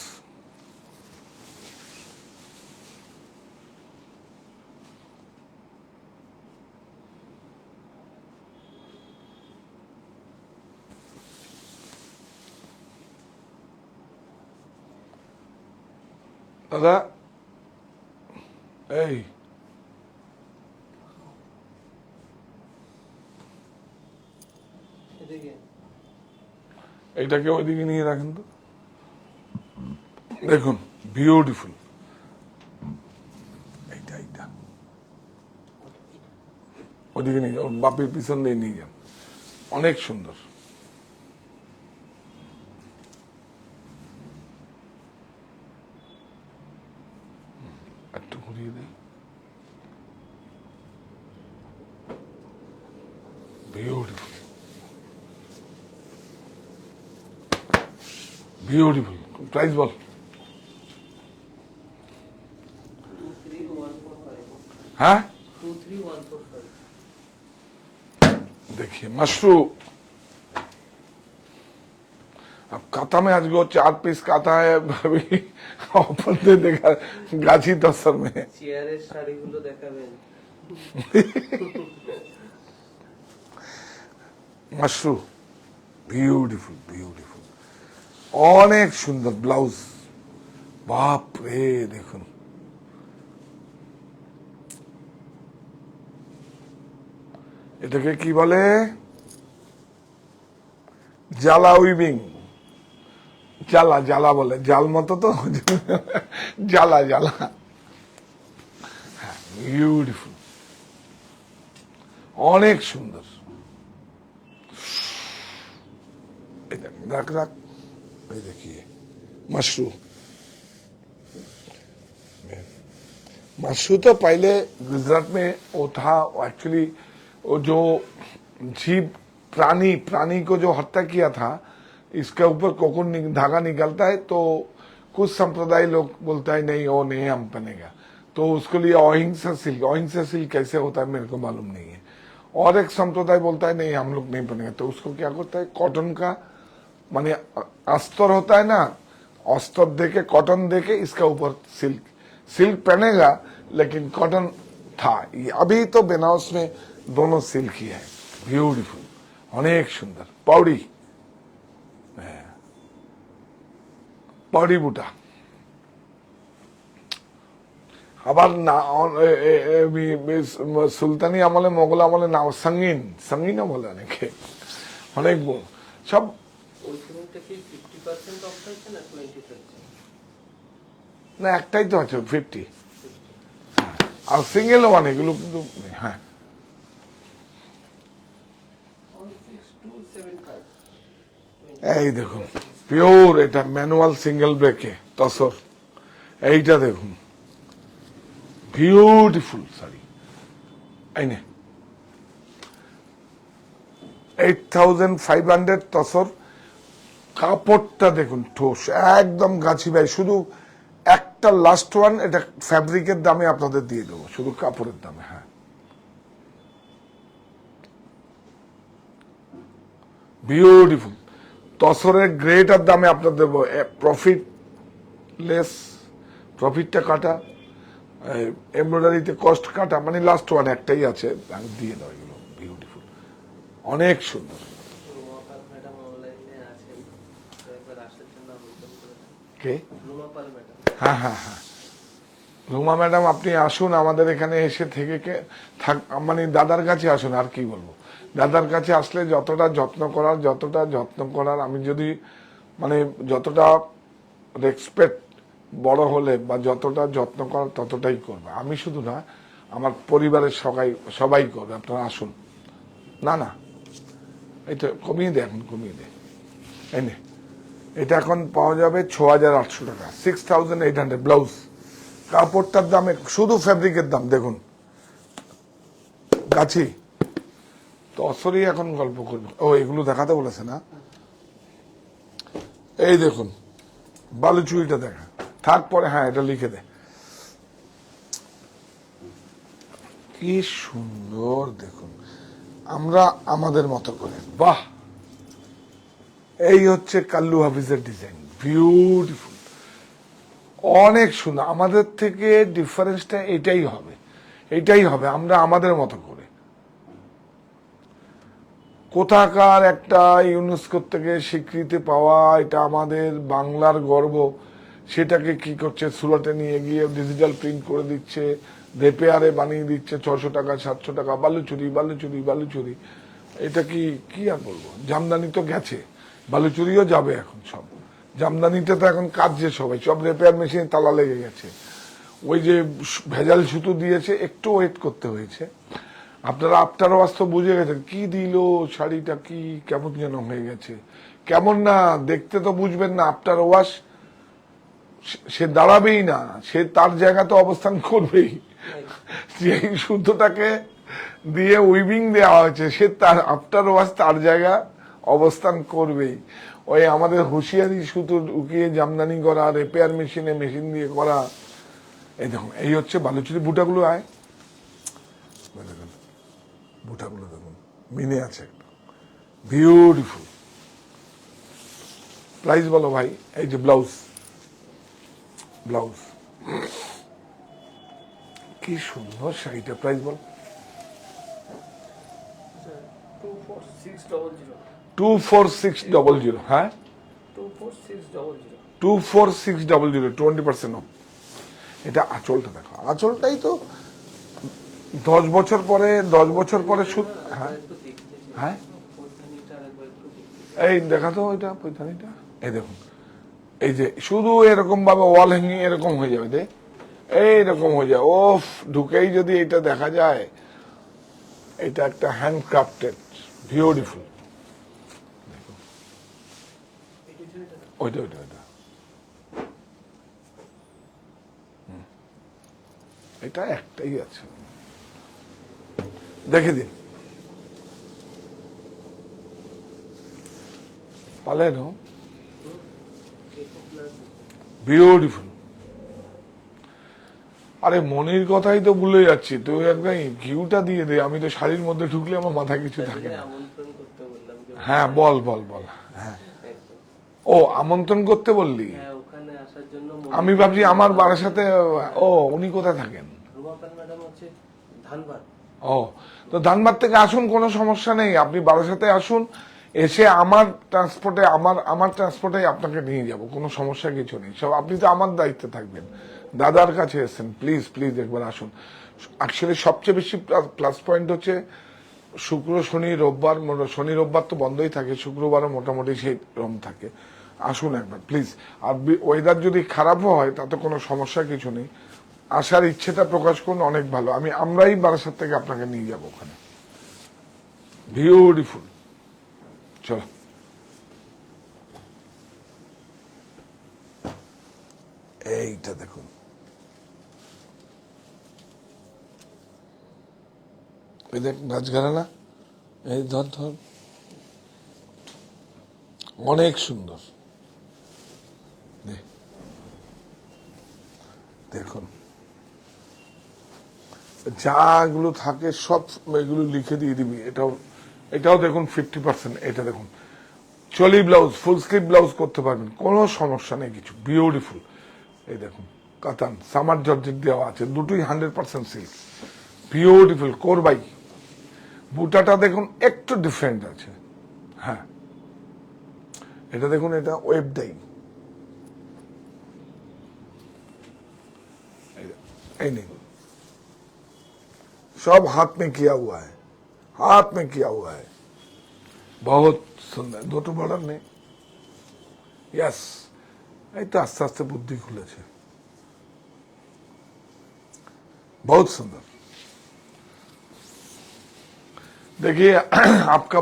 দাদা এই এদিকে এইটাকে ওইদিকে নিয়ে রাখেন তো, দেখুন বিউটিফুল, এইটা এইটা ওইদিকে নিয়ে যান, বাপের পিছন দিয়ে নিয়ে যান, অনেক সুন্দর। একটু ঘুরিয়ে দেয়, বিউটিফুল বিউটিফুল। প্রাইস বল। 23145 हाँ 23145 देखिए मशरू, अब काता में आज वो 4 पीस काता है अभी ऑफर दे देगा गाछी दसर में। চেয়ারের শাড়িগুলো দেখাবেন। मशरू বিউটিফুল বিউটিফুল, অনেক সুন্দর ব্লাউজ, বাপ রে দেখুন, এটাকে কি বলে, জালা উইভিং, জালা জালা বলে, জাল মতো তো জালা জালা, হ্যাঁ বিউটিফুল, অনেক সুন্দর। रख रख, ये देखिए मशरू, मशरू तो पहले गुजरात में वो था एक्चुअली, वो जो जीव प्राणी को जो हत्या किया था, इसके ऊपर कोकून धागा निकलता है, तो कुछ संप्रदाय लोग बोलता है नहीं वो नहीं हम पहनेगा, तो उसके लिए अहिंसा सिल्क कैसे होता है मेरे को मालूम नहीं है, और एक संप्रदाय बोलता है नहीं हम लोग नहीं पहनेगा, तो उसको क्या करता है कॉटन का माने अस्तर होता है ना, अस्तर देके कॉटन देके इसका ऊपर सिल्क पहनेगा, लेकिन कॉटन था, अभी तो बेनारस में दोनों सिल्क ही है, ब्यूटीफुल, अनेक सुंदर। पौड़ी, पौड़ी बूटा আবার না সুলতানি আমলে মোগল আমলে না সঙ্গিনও বলে অনেকে, অনেক সব। ওই সময়টা কি 50% অফ থাকছে না 20%? না একটাই তো আছে 50, আর সিঙ্গেলও মানে এগুলো কিন্তু, হ্যাঁ 16275 এই দেখুন পিওর, এটা ম্যানুয়াল সিঙ্গেল ব্রেকে তসর, এইটা দেখুন বিউটিফুল শাড়ি, এই নে 8500 তসর, কাপড়টা দেখুন ঠোস একদম গাছি ভাই, শুধু একটা লাস্ট ওয়ান, এটা ফ্যাব্রিকের দামে আপনাদের দিয়ে দেবো, শুধু কাপড়ের দামে, হ্যাঁ বিউটিফুল তসরের গ্রেটার দামে আপনাদের দেবো, প্রফিট লেস, প্রফিটটা কাটা, এমব্রয়ডারিতে কস্ট কাটা, মানে লাস্ট ওয়ান একটাই আছে, আমি দিয়ে দেবো এগুলো, বিউটিফুল অনেক সুন্দর। রুমাপাল ম্যাডাম অনলাইনে আছেন, তো একবার আসার জন্য আবেদন করে দেন। কে? রুমাপাল ম্যাডাম। হ্যাঁ হ্যাঁ হ্যাঁ, রুমা ম্যাডাম আপনি আসুন আমাদের এখানে এসে থেকে মানে দাদার কাছে আসুন, আর কি বলবো, দাদার কাছে আসলে যতটা যত্ন করার আমি যদি মানে যতটা রেসপেক্ট বড় হলে বা যতটা যত্ন করার ততটাই করবে, আমি শুধু না আমার পরিবারের সবাই করবে, আপনারা আসুন। না না এই তো কমিয়ে দে, এখন কমিয়ে দে, এই নে এটা এখন পাওয়া যাবে 6800 টাকা, 6800 ব্লাউজ, কাপড়টার দামে শুধু ফ্যাব্রিকের দাম দেখুন, গাছি তো অসরই এখন গল্প করবো, ও এগুলো দেখাতে বলেছে না, এই দেখুন বালুচুরিটা দেখা থাক পরে, হ্যাঁ এটা লিখে দে, কি সুন্দর দেখুন আমরা আমাদের মতো করে। বাহ, এই হচ্ছে কাল্লু হাফিজের ডিজাইন, বিউটিফুল, অনেক সুন্দর। আমাদের থেকে ডিফারেন্সটা এটাই হবে, এটাই হবে, আমরা আমাদের মতো করে। কোথাকার একটা ইউনেস্কো থেকে স্বীকৃতি পাওয়া, এটা আমাদের বাংলার গর্ব, সেটাকে কি করছে, সুরাটে নিয়ে গিয়ে ডিজিটাল প্রিন্ট করে দিচ্ছে, রেপেয়ারে বানিয়ে দিচ্ছে 600 টাকা 700 টাকা, বালুচুরি বালুচুরি বালুচুরি। এটা কি আর বলবো, জামদানি তো গেছে, বালুচুরিও যাবে এখন সব। জামদানিতে তো এখন কাজছে সবাই, সব রেপেয়ার মেশিনে তালা লেগে গেছে। ওই যে ভেজাল সুতো দিয়েছে, একটু ওয়েট করতে হয়েছে। আপনারা আফটার ওয়াশ তো বুঝে গেছেন, কি দিল শাড়িটা, কি কেমন যেন হয়ে গেছে, কেমন না দেখতে তো বুঝবেন না। আফটার ওয়াশ সে দাঁড়াবেই না, সে তার জায়গাতে অবস্থান করবেই। যেই সুতোটাকে দিয়ে উইভিং দেওয়া হয়েছে, সে তার আফটার ওয়াশ তার জায়গা অবস্থান করবেই। ওই আমাদের হুঁশিয়ারি সুতো উকিয়ে জামদানি করা, রিপেয়ার মেশিনে মেশিন দিয়ে করা। এই দেখুন, এই হচ্ছে বালুচুরি। বুটাগুলো আয়, দেখুন বুটাগুলো দেখুন, মিনে আছে একটা, বিউটিফুল। প্রাইস বলো ভাই। এই যে ব্লাউজ, ব্লাউজ কি সুন্দর শাড়িটা, প্রাইস বল। 24600। হ্যাঁ, 24600, 20% অফ। এটা আঁচলটা দেখো, আঁচলটাই তো 10 বছর পরে, 10 বছর পরে সুদ। হ্যাঁ হ্যাঁ, এই দেখা তো ওইটা পৈথানিটা, এই দেখুন, এই যে শুধু এরকম ভাবে ওয়াল হ্যাঙ্গিং এরকম হয়ে যাবে, দেখ এইরকম হয়ে যায়। ওফ, ঢুকেই যদি এটা দেখা যায়, এটা একটা হ্যান্ডক্রাফটেড, বিউটিফুল। ওইটা ওইটা ওইটা, এটা একটাই আছে, দেখে দিন। পালেন, বিউটিফুল। আরে মনির কথাই তো ভুলে যাচ্ছি, তুই একদম ঘিউটা দিয়ে দে, আমি তো শাড়ির মধ্যে ঢুকলে আমার মাথায় কিছু থাকে না। হ্যাঁ বল বল বল। হ্যাঁ, ও আমন্ত্রণ করতে বললি, আমি ভাবছি আমার বারাসাতে। ও, উনি কোথায় থাকেন? ও, তো ধানবাদ থেকে আসুন, কোনো সমস্যা নেই, আপনি বারাসাতে আসুন, এসে আমার ট্রান্সপোর্টে, আমার ট্রান্সপোর্টে আপনাকে নিয়ে যাব, কোনো সমস্যা কিছু নেই। সব আপনি তো আমার দায়িত্বে থাকবেন, দাদার কাছে এসেছেন, প্লিজ প্লিজ একবার আসুন। অ্যাকচুয়ালি সবচেয়ে বেশি প্লাস পয়েন্ট হচ্ছে শুক্র শনি রোববার, শনি রোববার তো বন্ধই থাকে, শুক্রবারও মোটামুটি সেই রকম থাকে। আসুন একবার প্লিজ। আর ওয়েদার যদি খারাপও হয় তাতে কোনো সমস্যা কিছু নেই, আসার ইচ্ছেটা প্রকাশ করুন, অনেক ভালো। আমরাই বারাসাত থেকে আপনাকে নিয়ে যাব ওখানে, বিউটিফুল। চলো, এইটা দেখুন, এই দেখ গাছগাড়া না, এই ধর ধর, অনেক সুন্দর। দেখুন, যাগুলো থাকে সব এগুলো লিখে দিয়ে দিবি। এটাও দেখুন 50%। এটা দেখুন, চলি ব্লাউজ, ফুল স্লিভ ব্লাউজ করতে পারবেন, কোনো সমস্যা নেই কিছু, বিউটিফুল। এই দেখুন, কাতান সামার জর্জেট দেওয়া আছে, দুটোই 100% সিল্ক, বিউটিফুল। কোরবাই বুটাটা দেখুন একটু ডিফারেন্ট আছে। হ্যাঁ, এটা দেখুন, এটা ওয়েব ডাই, এই নেই, सब हाथ में किया हुआ है, हाथ में किया हुआ है, बहुत सुंदर। দুটো বর্ডার নেই, यस, এই তো আস্তে আস্তে বুদ্ধি খুলেছে, बहुत सुंदर। देखिए आपका,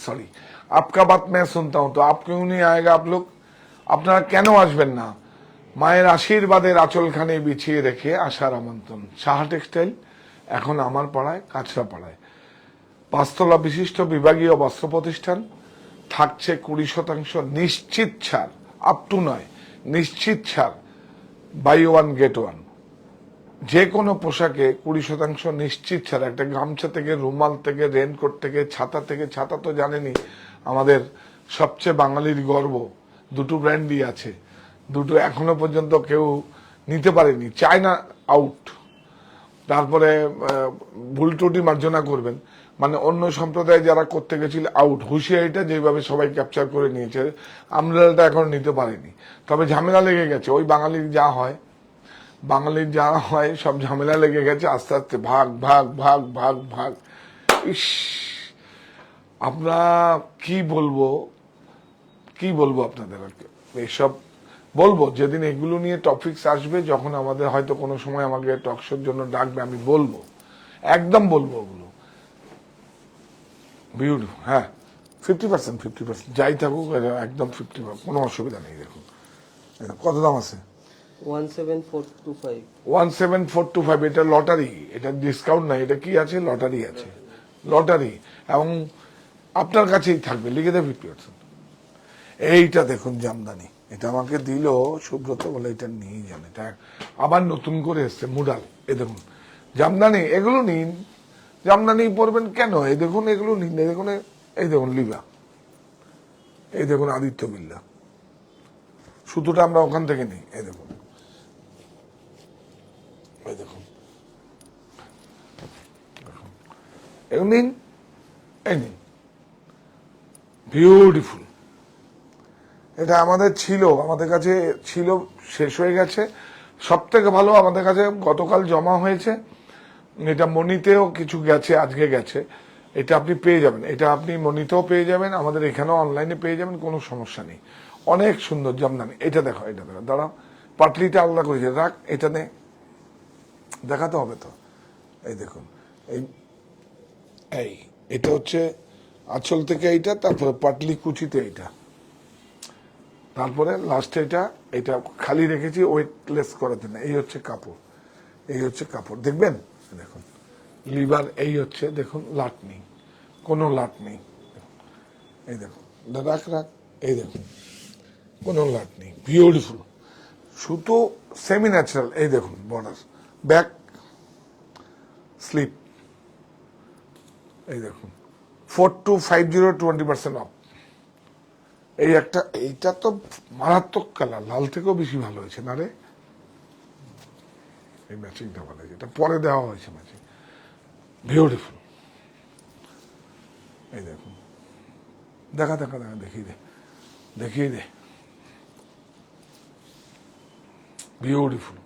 सॉरी, आपका बात मैं सुनता हूं, तो आप क्यों नहीं आएगा? आप लोग আপনারা কেন আসবেন না? মায়ের আশীর্বাদের আঁচলখানে বিছিয়ে রেখে আসার আমন্ত্রণ। সাহা টেক্সটাইল এখন আমার পাড়ায়, কাছড়া পাড়ায়, 5 তলা বিশিষ্ট বিভাগীয় বস্ত্র প্রতিষ্ঠান, থাকছে 20% নিশ্চিত ছাড়, আপ টু নয়, নিশ্চিত ছাড়, বাই ওয়ান গেট ওয়ান। যে কোনো পোশাকে 20% নিশ্চিত ছাড়া, একটা গামছা থেকে, রুমাল থেকে, রেনকোট থেকে, ছাতা তো জানেনি আমাদের সবচেয়ে বাঙালির গর্ব। দুটো ব্র্যান্ডই আছে, দুটো এখনো পর্যন্ত কেউ নিতে পারেনি, চায়না আউট। তারপরে ভুল ত্রুটি মার্জনা করবেন, মানে অন্য সম্প্রদায় যারা করতে গেছিল আউট, হুঁশিয়ারিটা যেভাবে সবাই ক্যাপচার করে নিয়েছে, আমরা এটা এখন নিতে পারিনি। তবে ঝামেলা লেগে গেছে, ওই বাঙালির যা হয় সব ঝামেলা লেগে গেছে, আস্তে আস্তে ভাগ ভাগ ভাগ ভাগ ভাগ। ইস, আমরা কি বলবো আপনাদের, এসব বলবো যেদিন এগুলো নিয়ে টপিকস আসবে, যখন আমাদের হয়তো কোনো সময় আমাকে টকশোর জন্য ডাকবে, আমি বলবো, একদম বলবো ওগুলো। বিউটিফুল, হ্যাঁ 50% যাই থাকুক, একদম 50, কোনো অসুবিধা নেই। দেখুন কত দাম আছে, 17425। 17425। এটা লটারি, এটা ডিসকাউন্ট নাই, এটা কি আছে, লটারি আছে, লটারি। এবং আপনার কাছেই থাকবে, লিখে দেয় 50%। এইটা দেখুন জামদানি, এটা আমাকে দিল সুব্রত বলে, এটা নিয়ে যান, এটা আবার নতুন করে এসছে মুডাল। এই দেখুন জামদানি, এগুলো নিন, জামদানি পরবেন কেন, এই দেখুন এগুলো নিন, এই দেখুন লিবা, এই দেখুন আদিত্য বিল্লা, সুতোটা আমরা ওখান থেকে নিই, এই দেখুন, এই দেখুন, এগুলো নিন, এই নিন, বিউটিফুল। এটা আমাদের কাছে ছিল, শেষ হয়ে গেছে। সব থেকে ভালো আমাদের কাছে গতকাল জমা হয়েছে, এটা মনিতেও কিছু গেছে, আজকে গেছে। এটা আপনি পেয়ে যাবেন, এটা আপনি মনিতেও পেয়ে যাবেন, আমাদের এখানেও অনলাইনে পেয়ে যাবেন, কোনো সমস্যা নেই। অনেক সুন্দর জামদানি। এটা দেখো, দাঁড়াও, পাটলিটা আলাদা করেছে, রাখ, এটা নে, দেখাতে হবে তো। এই দেখুন, এটা হচ্ছে আঁচল থেকে এইটা, তারপরে পাটলি কুচিতে এইটা, তারপরে লাস্টে এটা খালি রেখেছি ওয়েটলেস করার জন্য। এই হচ্ছে কাপড়, দেখবেন, দেখুন লিভার, এই হচ্ছে দেখুন, লাট নেই, কোনো লাট নেই, এই দেখুন, রাখ, এই দেখুন, কোনো লাট নেই, বিউটিফুল সুতো, সেমি ন্যাচারাল। এই দেখুন বর্ডার, ব্যাক স্লিপ, এই দেখুন 4250, 20% অফ। এইটা তো মারাত্মক কালার, লাল থেকেও বেশি ভালো হয়েছে না রে, এই ম্যাচিংটা ভালো হয়েছে, এটা পরে দেওয়া হয়েছে ম্যাচিং, বিউটিফুল। এই দেখুন, দেখা দেখিয়ে দে, বিউটিফুল,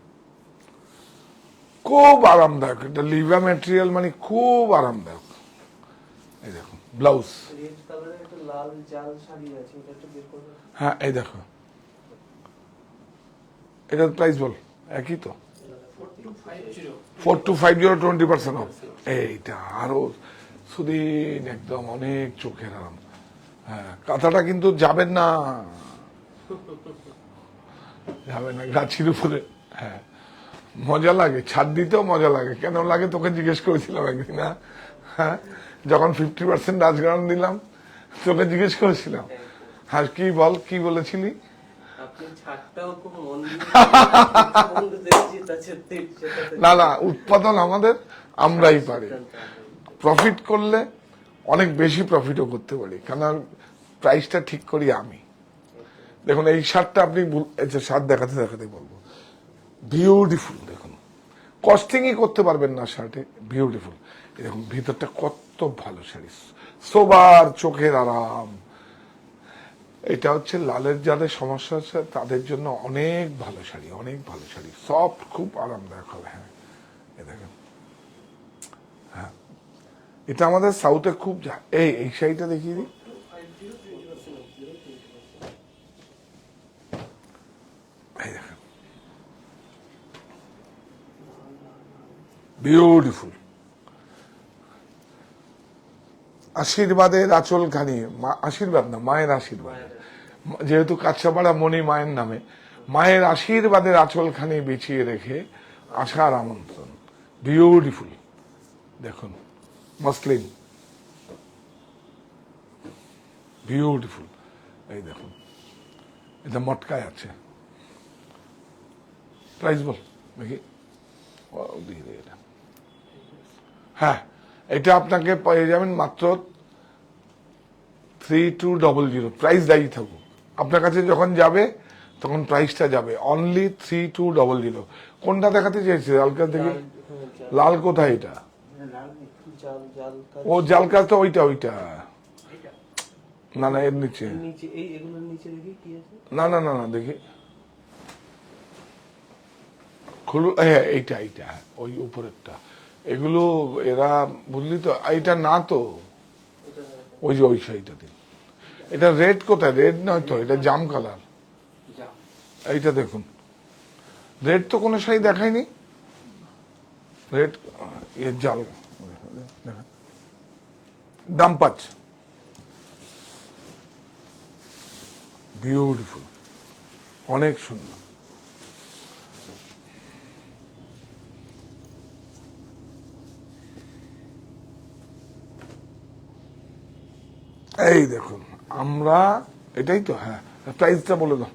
খুব আরামদায়ক। এটা লিভা ম্যাটেরিয়াল, মানে খুব আরামদায়ক। এই দেখুন ব্লাউজ, রেড কালারের একটা লাল জাল শাড়ি আছে, এটা একটু বের করবেন। হ্যাঁ এই দেখো, এটার প্রাইস বল, একই তো, 4250, 20% অফ। এইটা আরো সুদিন, একদম অনেক চোখের আরাম। হ্যাঁ, কাঁথাটা কিন্তু যাবেন না, গাছির উপরে। হ্যাঁ, মজা লাগে, ছাদ দিতেও মজা লাগে। কেন লাগে তোকে জিজ্ঞেস করেছিলাম একদিন, না? হ্যাঁ, যখন 50% রাজগ্রাম দিলাম, তোকে জিজ্ঞেস করেছিলাম। হ্যাঁ, কি বলেছিলি? আপনি ছাদটাও খুব মন দিয়ে না, উৎপাদন আমাদের, আমরাই পারি। প্রফিট করলে অনেক বেশি প্রফিটও করতে পারি, কারণ প্রাইসটা ঠিক করি আমি। দেখুন এই শার্টটা আপনি, শার্ট দেখাতে বলবো, বিউটিফুল। দেখুন কস্টিংই করতে পারবেন না শার্টে, বিউটিফুল। দেখুন ভিতরটা কত ভালো শাড়ি, সোবার চোখের আরাম। এটা হচ্ছে লালের যাদের সমস্যা আছে তাদের জন্য অনেক ভালো শাড়ি, সফট, খুব আরামদায়ক হবে। হ্যাঁ, দেখেন, হ্যাঁ, এটা আমাদের সাউথে খুব এই শাড়িটা দেখিয়ে দিই, এই দেখেন, বিউটিফুল। আশীর্বাদের আঁচলখানি, আশীর্বাদ না, মায়ের আশীর্বাদ, যেহেতু কাছাপাড়া মণি মায়ের নামে, মায়ের আশীর্বাদের আঁচলখানি বিছিয়ে রেখে আশার আমন্ত্রণ, বিউটিফুল। দেখুন মসলিন, বিউটিফুল। এই দেখুন, এটা মটকায় আছে, প্রাইস বল দেখি, দিয়ে দে এটা। হ্যাঁ, এটা আপনাকে পেয়ে যাবেন মাত্র 3200। প্রাইস দায়ী থাকুক, আপনার কাছে যখন যাবে তখন প্রাইসটা যাবে অনলি 3200। কোনটা দেখাতে চাইছে? লালকা দেখি, লাল কোথায় এটা? ও জাল কাজ তো ওইটা ওইটা, না না এর নিচে, এগুলোর নিচে দেখি কি আছে। না না না না দেখি খুলু, হ্যাঁ এইটা এইটা, ওই উপরেরটা। এগুলো এরা বুঝলি তো, এইটা না তো, ওই যে ওই সাইডটাতে। এটা রেড কোথায়? রেড নয় তো, এটা জাম কালার। এইটা দেখুন, রেড তো কোনো শাড়ি দেখায়নি। রেড এর জাল, দাম 5। বিউটিফুল, অনেক সুন্দর। এই দেখুন, আমরা এটাই তো, হ্যাঁ প্রাইসটা বলে দাও।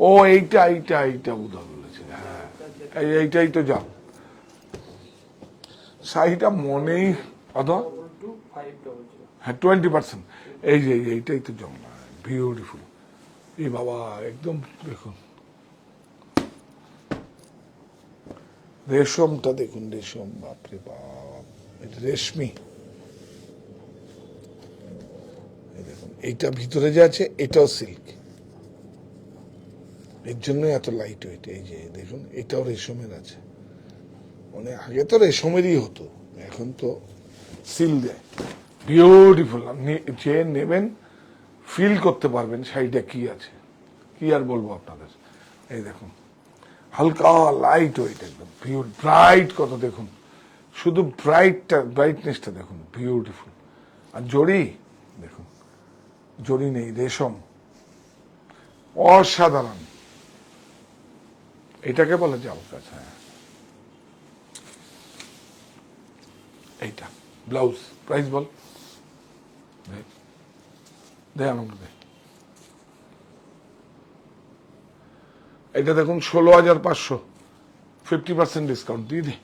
ও এইটা এইটা এইটা উদা বলেছে, হ্যাঁ এইটাই তো যা শাড়িটা মনেই অত, হ্যাঁ 20%। এই যে এইটাই তো জমা, বিউটিফুল। এই বাবা একদম দেখুন, রেশমটা দেখুন, রেশম, বাপরে বাপ, এটা রেশমি। দেখুন এইটা ভিতরে যে আছে এটাও সিল্ক, এর জন্য এত লাইট ওয়েট। এই যে দেখুন এটাও রেশমের আছে, মানে আগে তো রেশমেরই হতো, এখন তো সিল দেয়। বিউটিফুল, আপনি যে নেবেন ফিল করতে পারবেন শাড়িটা কি আছে, কি আর বলবো আপনাদের। এই দেখুন হালকা লাইট ওয়েট, একদম ব্রাইট কত দেখুন, শুধু ব্রাইটনেসটা দেখুন, বিউটিফুল। আর জড়ি দেখুন, জড়ি নেই, রেশম, অসাধারণ। এটাকে বলে জাল কাজ। হ্যাঁ এইটা ব্লাউজ, প্রাইস বল, দে আমাকে দে। এটা দেখুন 16,500, 50% ডিসকাউন্ট দিয়ে দে।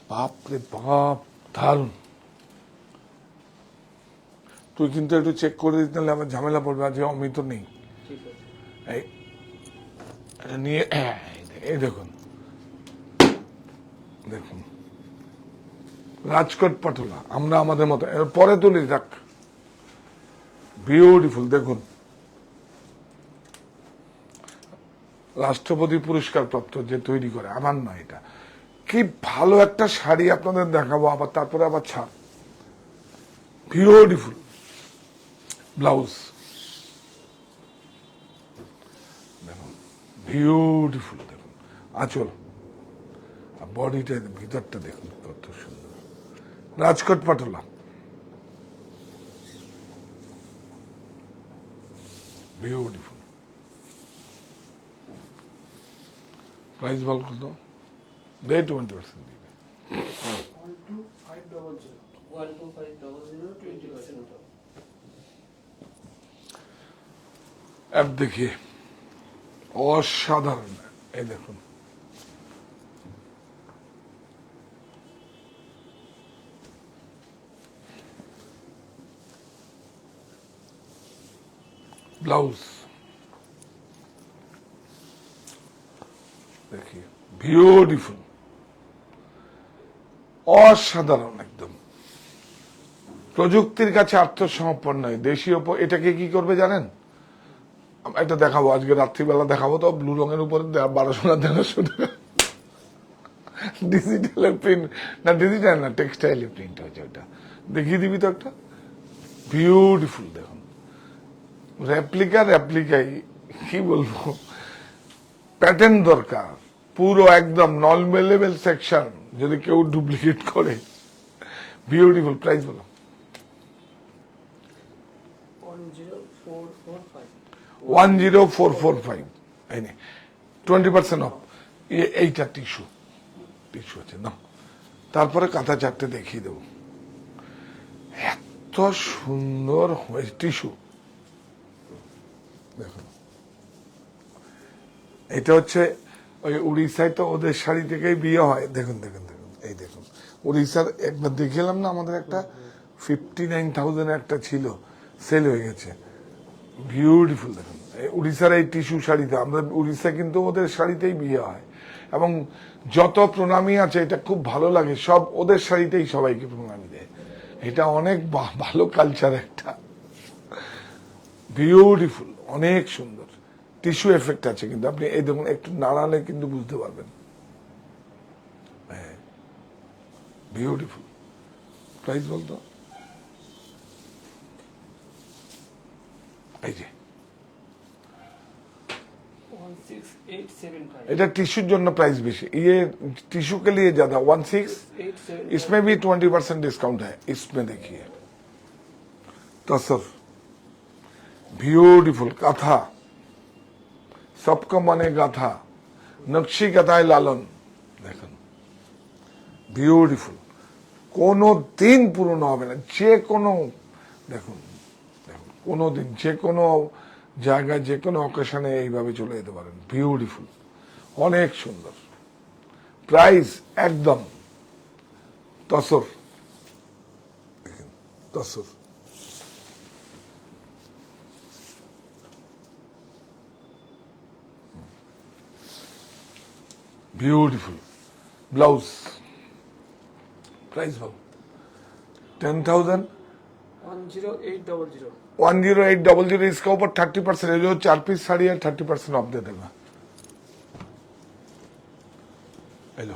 বাপরে বাপ, দারুন। তুই কিন্তু একটু চেক করে দিতে, নাহলে আমার ঝামেলা পড়বে, আজকে অমিত নেই। এই নিয়ে এই দেখুন, দেখুন রাজকোট পাটোলা, আমরা আমাদের মতো পরে তুলি রাখ। বিউটিফুল দেখুন, রাষ্ট্রপতি পুরস্কার প্রাপ্ত যে তৈরি করে, আমার নয় এটা। কি ভালো একটা শাড়ি আপনাদের দেখাবো, আবার তারপরে আবার ছাড়। বিউটিফুল ব্লাউজ, দেখুন বিউটিফুল, দেখুন আঁচল, বডিটা ভিতরটা দেখুন কত সুন্দর। রাজকোট পাটোলা, বিউটিফুল। প্রাইস বল কত? দে 20% দিবে। 12500 অ্যাপ দেখিয়ে, অসাধারণ। এই দেখুন ব্লাউজ, দেখি বিউটিফুল, অসাধারণ একদম। প্রযুক্তির কাছে আত্মসমর্পণ নয়, দেশীয়। এটাকে কি করবে জানেন? এটা দেখাবো আজকে রাত্রিবেলা, দেখাবো তো ব্লু রঙের উপরে 1200 না 1300 টাকা ডিজিটালের প্রিন্ট, না ডিজিটাল না, টেক্সটাইলের প্রিন্ট হয়েছে ওটা। দেখিয়ে দিবি তো একটা, বিউটিফুল দেখুন। রেপ্লিকাই কি বলবো, প্যাটার্ন দরকার পুরো একদম নন মেলেবল সেকশন, যদি কেউ ডুপ্লিকেট করে। বিউটিফুল, প্রাইস বলো। 10445। এই নে 20% অফ। এইটা টিস্যু আছে না, তারপরে কাঁথা চারটে দেখিয়ে দেবো। এত সুন্দর হয়েছে টিস্যু, দেখুন। এটা হচ্ছে ওই উড়িষ্যায় তো ওদের শাড়ি থেকেই বিয়ে হয়। দেখুন দেখুন দেখুন, এই দেখুন উড়িষ্যার একবার দেখলাম না, আমাদের একটা 59,000 একটা ছিল, সেল হয়ে গেছে। বিউটিফুল দেখুন এই উড়িষ্যার এই টিস্যু শাড়িতে, আমরা উড়িষ্যা কিন্তু ওদের শাড়িতেই বিয়ে হয়, এবং যত প্রণামী আছে এটা খুব ভালো লাগে, সব ওদের শাড়িতেই সবাইকে প্রণামী দেয়। এটা অনেক ভালো কালচার একটা, বিউটিফুল, অনেক সুন্দর টিস্যু এফেক্ট আছে, কিন্তু আপনি এই দেখুন একটু নাড়ালে কিন্তু বুঝতে পারবেন। বিউটিফুল। প্রাইস বলতো, এই যে 16,875 এটা টিস্যুর জন্য প্রাइस बेशी, ये टिश्यू के लिए ज्यादा 16, 875 इसमें भी 20% डिस्काउंट है। इसमें देखिए तसर, ब्यूटीफुल कथा, सबको मने गाथा, नक्शी कथाয় লালন, দেখুন বিউটিফুল, কোনো দিন পুরনো হবে না, যে কোনো দেখুন দেখুন কোনো দিন যে কোনো জায়গায় যে কোনো অকেশনে এইভাবে চলে যেতে পারেন। বিউটিফুল, অনেক সুন্দর, প্রাইস একদম তসর, দেখেন তসর, বিউটিফুল ব্লাউজ, প্রাইস বল 10,000 10800 10800, इसका ऊपर 30%, जो 4 पीस साड़ी है 30% ऑफ दे देगा। हेलो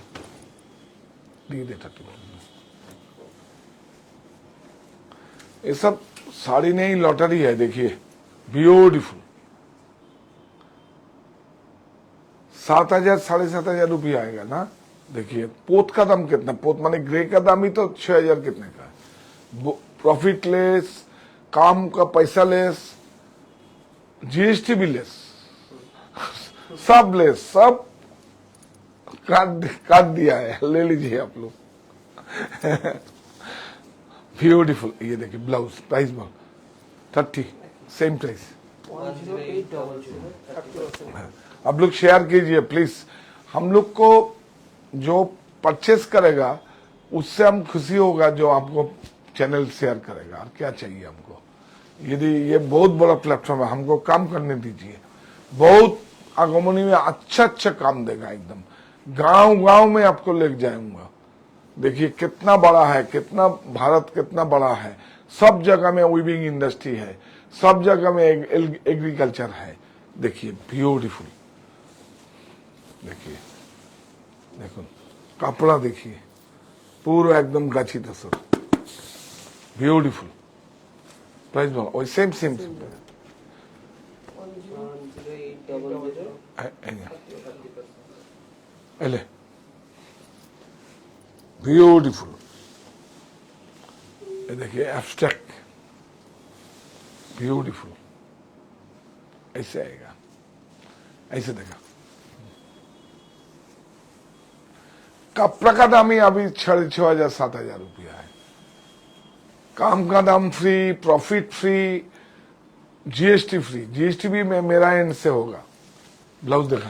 दिए दे 30%। ये सब साड़ी नहीं लॉटरी है, देखिए ब्यूटीफुल, 7,000 7,500 रुपये आएगा ना। देखिए पोत का दाम कितना, पोत माने ग्रे का दाम ही तो 6,000 कितने का है। प्रॉफिट लेस, काम का पैसा लेस, जीएसटी भी लेस, सब लेस, सब काट दिया है, ले लीजिए आप लोग। ब्यूटीफुल, ये देखिए ब्लाउज, प्राइस बोल 30, सेम प्राइस। 10800 30%। आप लोग शेयर कीजिए प्लीज, हम लोग को जो परचेस करेगा उससे हम खुशी होगा, जो आपको चैनल शेयर करेगा, और क्या चाहिए हमको। यदि ये बहुत बड़ा प्लेटफॉर्म है, हमको काम करने दीजिए, बहुत आगमनी में अच्छा अच्छा काम देगा, एकदम गांव गांव में आपको ले जाऊंगा। देखिए कितना बड़ा है, कितना भारत कितना बड़ा है, सब जगह में वीविंग इंडस्ट्री है, सब जगह में एग्रीकल्चर है। देखिए ब्यूटीफुल, देखिए देखो कपड़ा देखिए पूरा एकदम गाछी तसर, ब्यूटीफुल, प्राइस बोलो वही सेम सेम 10800 ब्यूटीफुल। ये देखिए एब्स्ट्रैक्ट, ब्यूटीफुल, ऐसे आएगा, ऐसे देखा। कपड़ा का दाम ही अभी 6,000 7,000 रुपया है। काम का दाम free, profit free, GST free, GST भी मेरा एंड से होगा। ब्लाउज देखा,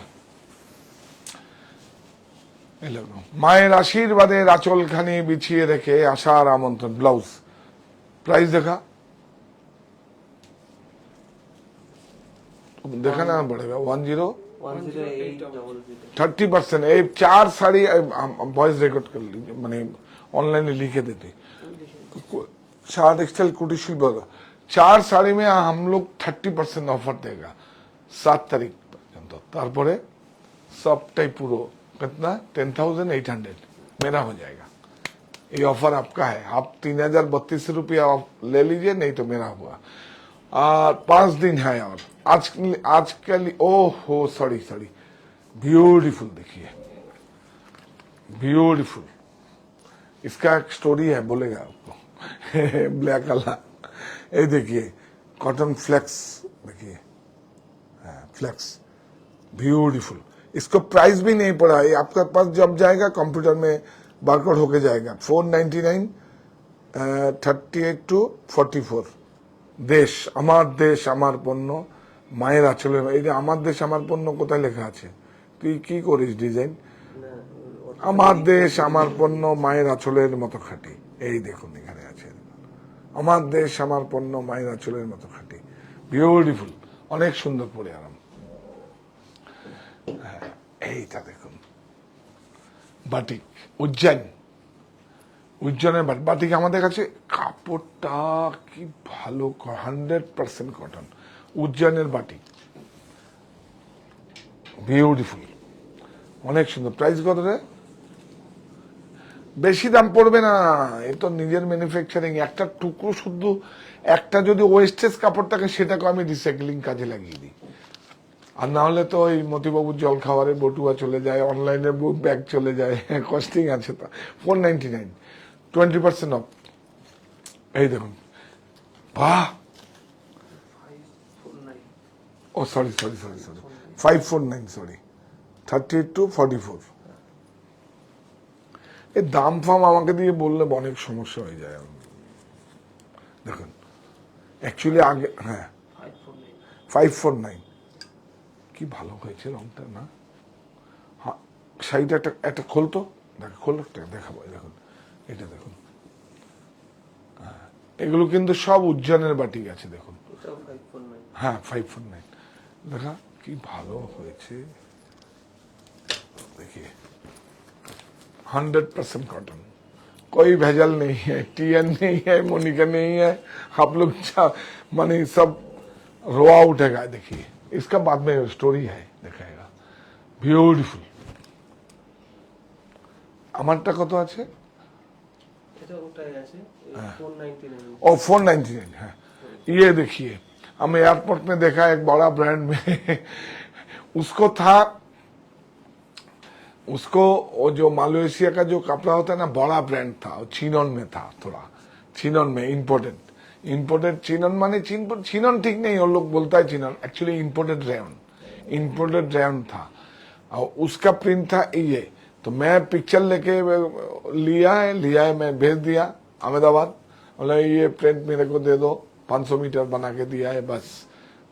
মায়ের আশীর্বাদের আঁচলখানি বিছিয়ে রেখে আশার আমন্ত্রণ, ব্লাউজ, প্রাইস দেখা देखा ना पड़ेगा 30%। ये 4 साड़ी वॉइस रिकॉर्ड कर लीजिए, मैंने ऑनलाइन लिखे देते, शाद एक्सटेल कुटी शिल्प, 4 साड़ी में हम लोग 30% ऑफर देगा 7 तारीख पर्यंत। तारपरे सबटाई पुरो कितना 10,800 मेरा हो जाएगा। ये ऑफर आपका है, आप 3,032 रुपया ले लीजिए, नहीं तो मेरा हुआ। 5 दिन है और आज के लिए, ओहो सॉरी सॉरी, ब्यूटीफुल, देखिए ब्यूटीफुल, इसका एक स्टोरी है, बोलेगा आपको। ब्लैक वाला, ये देखिए कॉटन फ्लेक्स, देखिए फ्लेक्स, ब्यूटीफुल। इसको प्राइस भी नहीं पड़ा, ये आपके पास जब जाएगा कंप्यूटर में बारकोड होके जाएगा। 499 38 to 44। দেশ আমার পণ্য মায়ের আঁচলে, এই যে আমার দেশ আমার পণ্য কোথায় লেখা আছে, তুই কি করিস ডিজাইন? না, আমার দেশ আমার পণ্য মায়ের আঁচলের মতো খাঁটি। এই দেখুন এখানে আছে, আমার দেশ আমার পণ্য মায়ের আঁচলের মতো খাঁটি, বিউটিফুল, অনেক সুন্দর পরে আরাম। হ্যাঁ, এইটা দেখুন বাটিক, উজ্জয়ন, উজ্জয়নের বাটিক আমাদের কাছে কাপড়টা কি ভালো, 100% কটন, উজ্জয়নের বাটিক, বিউটিফুল, অনেক সুন্দর। প্রাইস কত রে? বেশি দাম পড়বে না, এ তো নিজের ম্যানুফ্যাকচারিং। একটা টুকরো শুদ্ধ, একটা যদি ওয়েস্টেজ কাপড় থাকে সেটাকে আমি রিসাইক্লিং কাজে লাগিয়ে দিই। আর না হলে তো ওই মতিবাবুর জল খাবারের বটুয়া চলে যায়, অনলাইনে বুক ব্যাগ চলে যায়, কস্টিং আছে। তো 499, 20% অফ। এই দেখুন, বাহ, 549 ও sorry sorry sorry sorry 549, sorry 38 to 44। এই দাম ফাম আমাকে দিয়ে বললে অনেক সমস্যা হয়ে যায়। দেখুন অ্যাকচুয়ালি আগে, হ্যাঁ 549 549, কি ভালো হয়েছে রংটা না? হ্যাঁ, শাড়িটা একটা খোলতো, দেখ খোলো, দেখাবো। দেখুন এটা দেখুন, হ্যাঁ, এগুলো কিন্তু সব উজ্জয়নের বাটিক আছে। দেখুন, এটাও 549। হ্যাঁ 549, দেখা কি ভালো হয়েছে। देखिए 100% कॉटन, कोई भेजल नहीं है, टीएन नहीं है, मोनिका नहीं है। आप लोग माने सब रोआ उठेगा। देखिए इसका बाद में स्टोरी है, देखाएगा, ब्यूटीफुल। আমারটা কত আছে? এটা ওটাই আছে 499। और 499, है। ये देखिए, हम एयरपोर्ट में देखा एक बड़ा ब्रांड में उसको था, उसको वो जो मालয়েशिया का जो कपड़ा होता है ना, बड़ा ब्रांड था, चिनन में था, थोड़ा चिनन में इंपोर्टेड चिनन, माने चिनन ठीक नहीं, और लोग बोलता है चिनन, एक्चुअली इंपोर्टेड रेयन था। और उसका प्रिंट था ये। तो मैं पिक्चर लेके लिया है, मैं भेज दिया अहमदाबाद, बोला ये प्रिंट मेरे को दे दो, 500 मीटर बना के दिया है, बस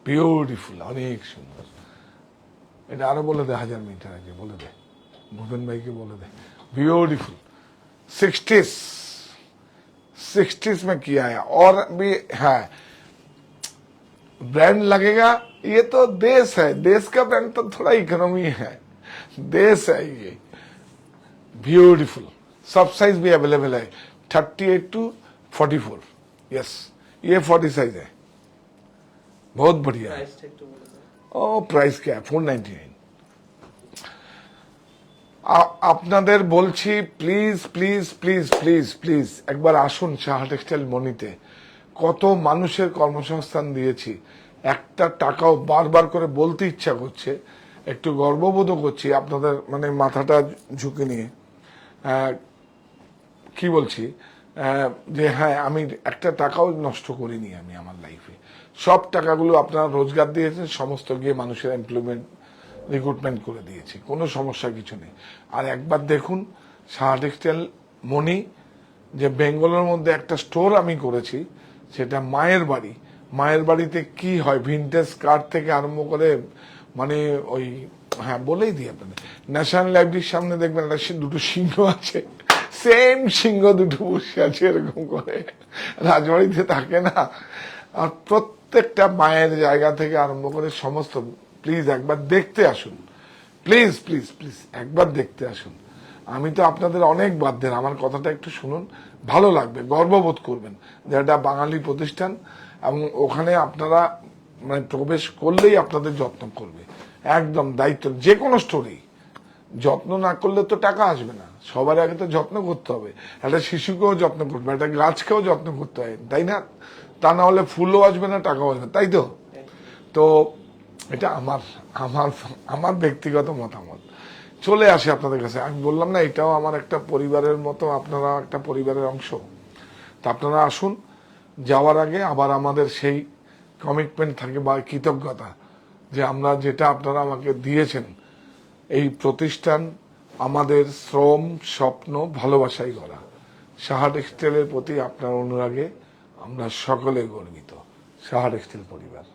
ब्यूटीफुल, अनेक सुंदर। এটা আরো বলে দে, 1000 মিটার আগে বলে দে, ভূপেন ভাইকে বলে दे, ब्यूटीफुल। 60s में किया है, और भी है, ब्रांड लगेगा। ये तो देश है, देश का ब्रांड तो थोड़ा इकोनॉमी है, देश है ये, ब्यूटीफुल। सब साइज भी अवेलेबल है, 38 to 44, यस, ये 40 साइज है, बहुत बढ़िया है। প্রাইসটা একটু বলে দাও। ও প্রাইস কে 499। আপনাদের বলছি please please please please please একবার আসুন সাহা টেক্সটাইল মনিতে। কত মানুষের কর্মসংস্থান দিয়েছি, একটা টাকাও, বারবার করে বলতে ইচ্ছা করছে, একটু গর্ববোধ করছি আপনাদের মানে মাথাটা ঝুঁকে নিয়ে। কি বলছি, যে হ্যাঁ আমি একটা টাকাও নষ্ট করিনি আমি আমার লাইফে। সব টাকাগুলো আপনারা রোজগার দিয়েছেন, সমস্ত গিয়ে মানুষের এমপ্লয়মেন্ট রিক্রুটমেন্ট করে দিয়েছি, কোনো সমস্যা কিছু নেই। আর একবার দেখুন সাহা টেক্সটাইল মনি, যে বেঙ্গলের মধ্যে একটা স্টোর আমি করেছি, সেটা মায়ের বাড়িতে কি হয়, ভিনটেজ কার্ড থেকে আরম্ভ করে, মানে ওই, হ্যাঁ বলেই দিই আপনাদের, ন্যাশনাল লাইব্রেরির সামনে দেখবেন একটা দুটো সিংহ আছে, সেম সিংহ দুটো বসে আছে এরকম করে, রাজবাড়িতে থাকে না। আর প্রত্যেকটা মায়ের জায়গা থেকে আরম্ভ করে সমস্ত, প্লিজ একবার দেখতে আসুন, প্লিজ প্লিজ প্লিজ একবার দেখতে আসুন। আমি তো আপনাদের অনেক বাধ্যের, আমার কথাটা একটু শুনুন, ভালো লাগবে, গর্ববোধ করবেন যে এটা বাঙালি প্রতিষ্ঠান, এবং ওখানে আপনারা মানে প্রবেশ করলেই আপনাদের যত্ন করবে, একদম দায়িত্ব। যে কোনো স্টোরি যত্ন না করলে তো টাকা আসবে না, সবার আগে তো যত্ন করতে হবে। একটা শিশুকেও যত্ন করতে হবে, একটা গাছকেও যত্ন করতে হয়, তাই না? তা না হলে ফুলও আসবে না, টাকাও আসবে, তাই তো? তো এটা আমার ব্যক্তিগত মতামত, চলে আসে আপনাদের কাছে। আমি বললাম না, এটাও আমার একটা পরিবারের মতো, আপনারা একটা পরিবারের অংশ। তা আপনারা আসুন, যাওয়ার আগে আবার আমাদের সেই কমিটমেন্ট থাকে বা কৃতজ্ঞতা, যে আমরা যেটা আপনারা আমাকে দিয়েছেন, এই প্রতিষ্ঠান আমাদের শ্রম, স্বপ্ন, ভালোবাসাই গড়া। সাহা টেক্সটাইলের প্রতি আপনার অনুরাগে আমরা সকলে গর্বিত, সাহা টেক্সটাইল পরিবার।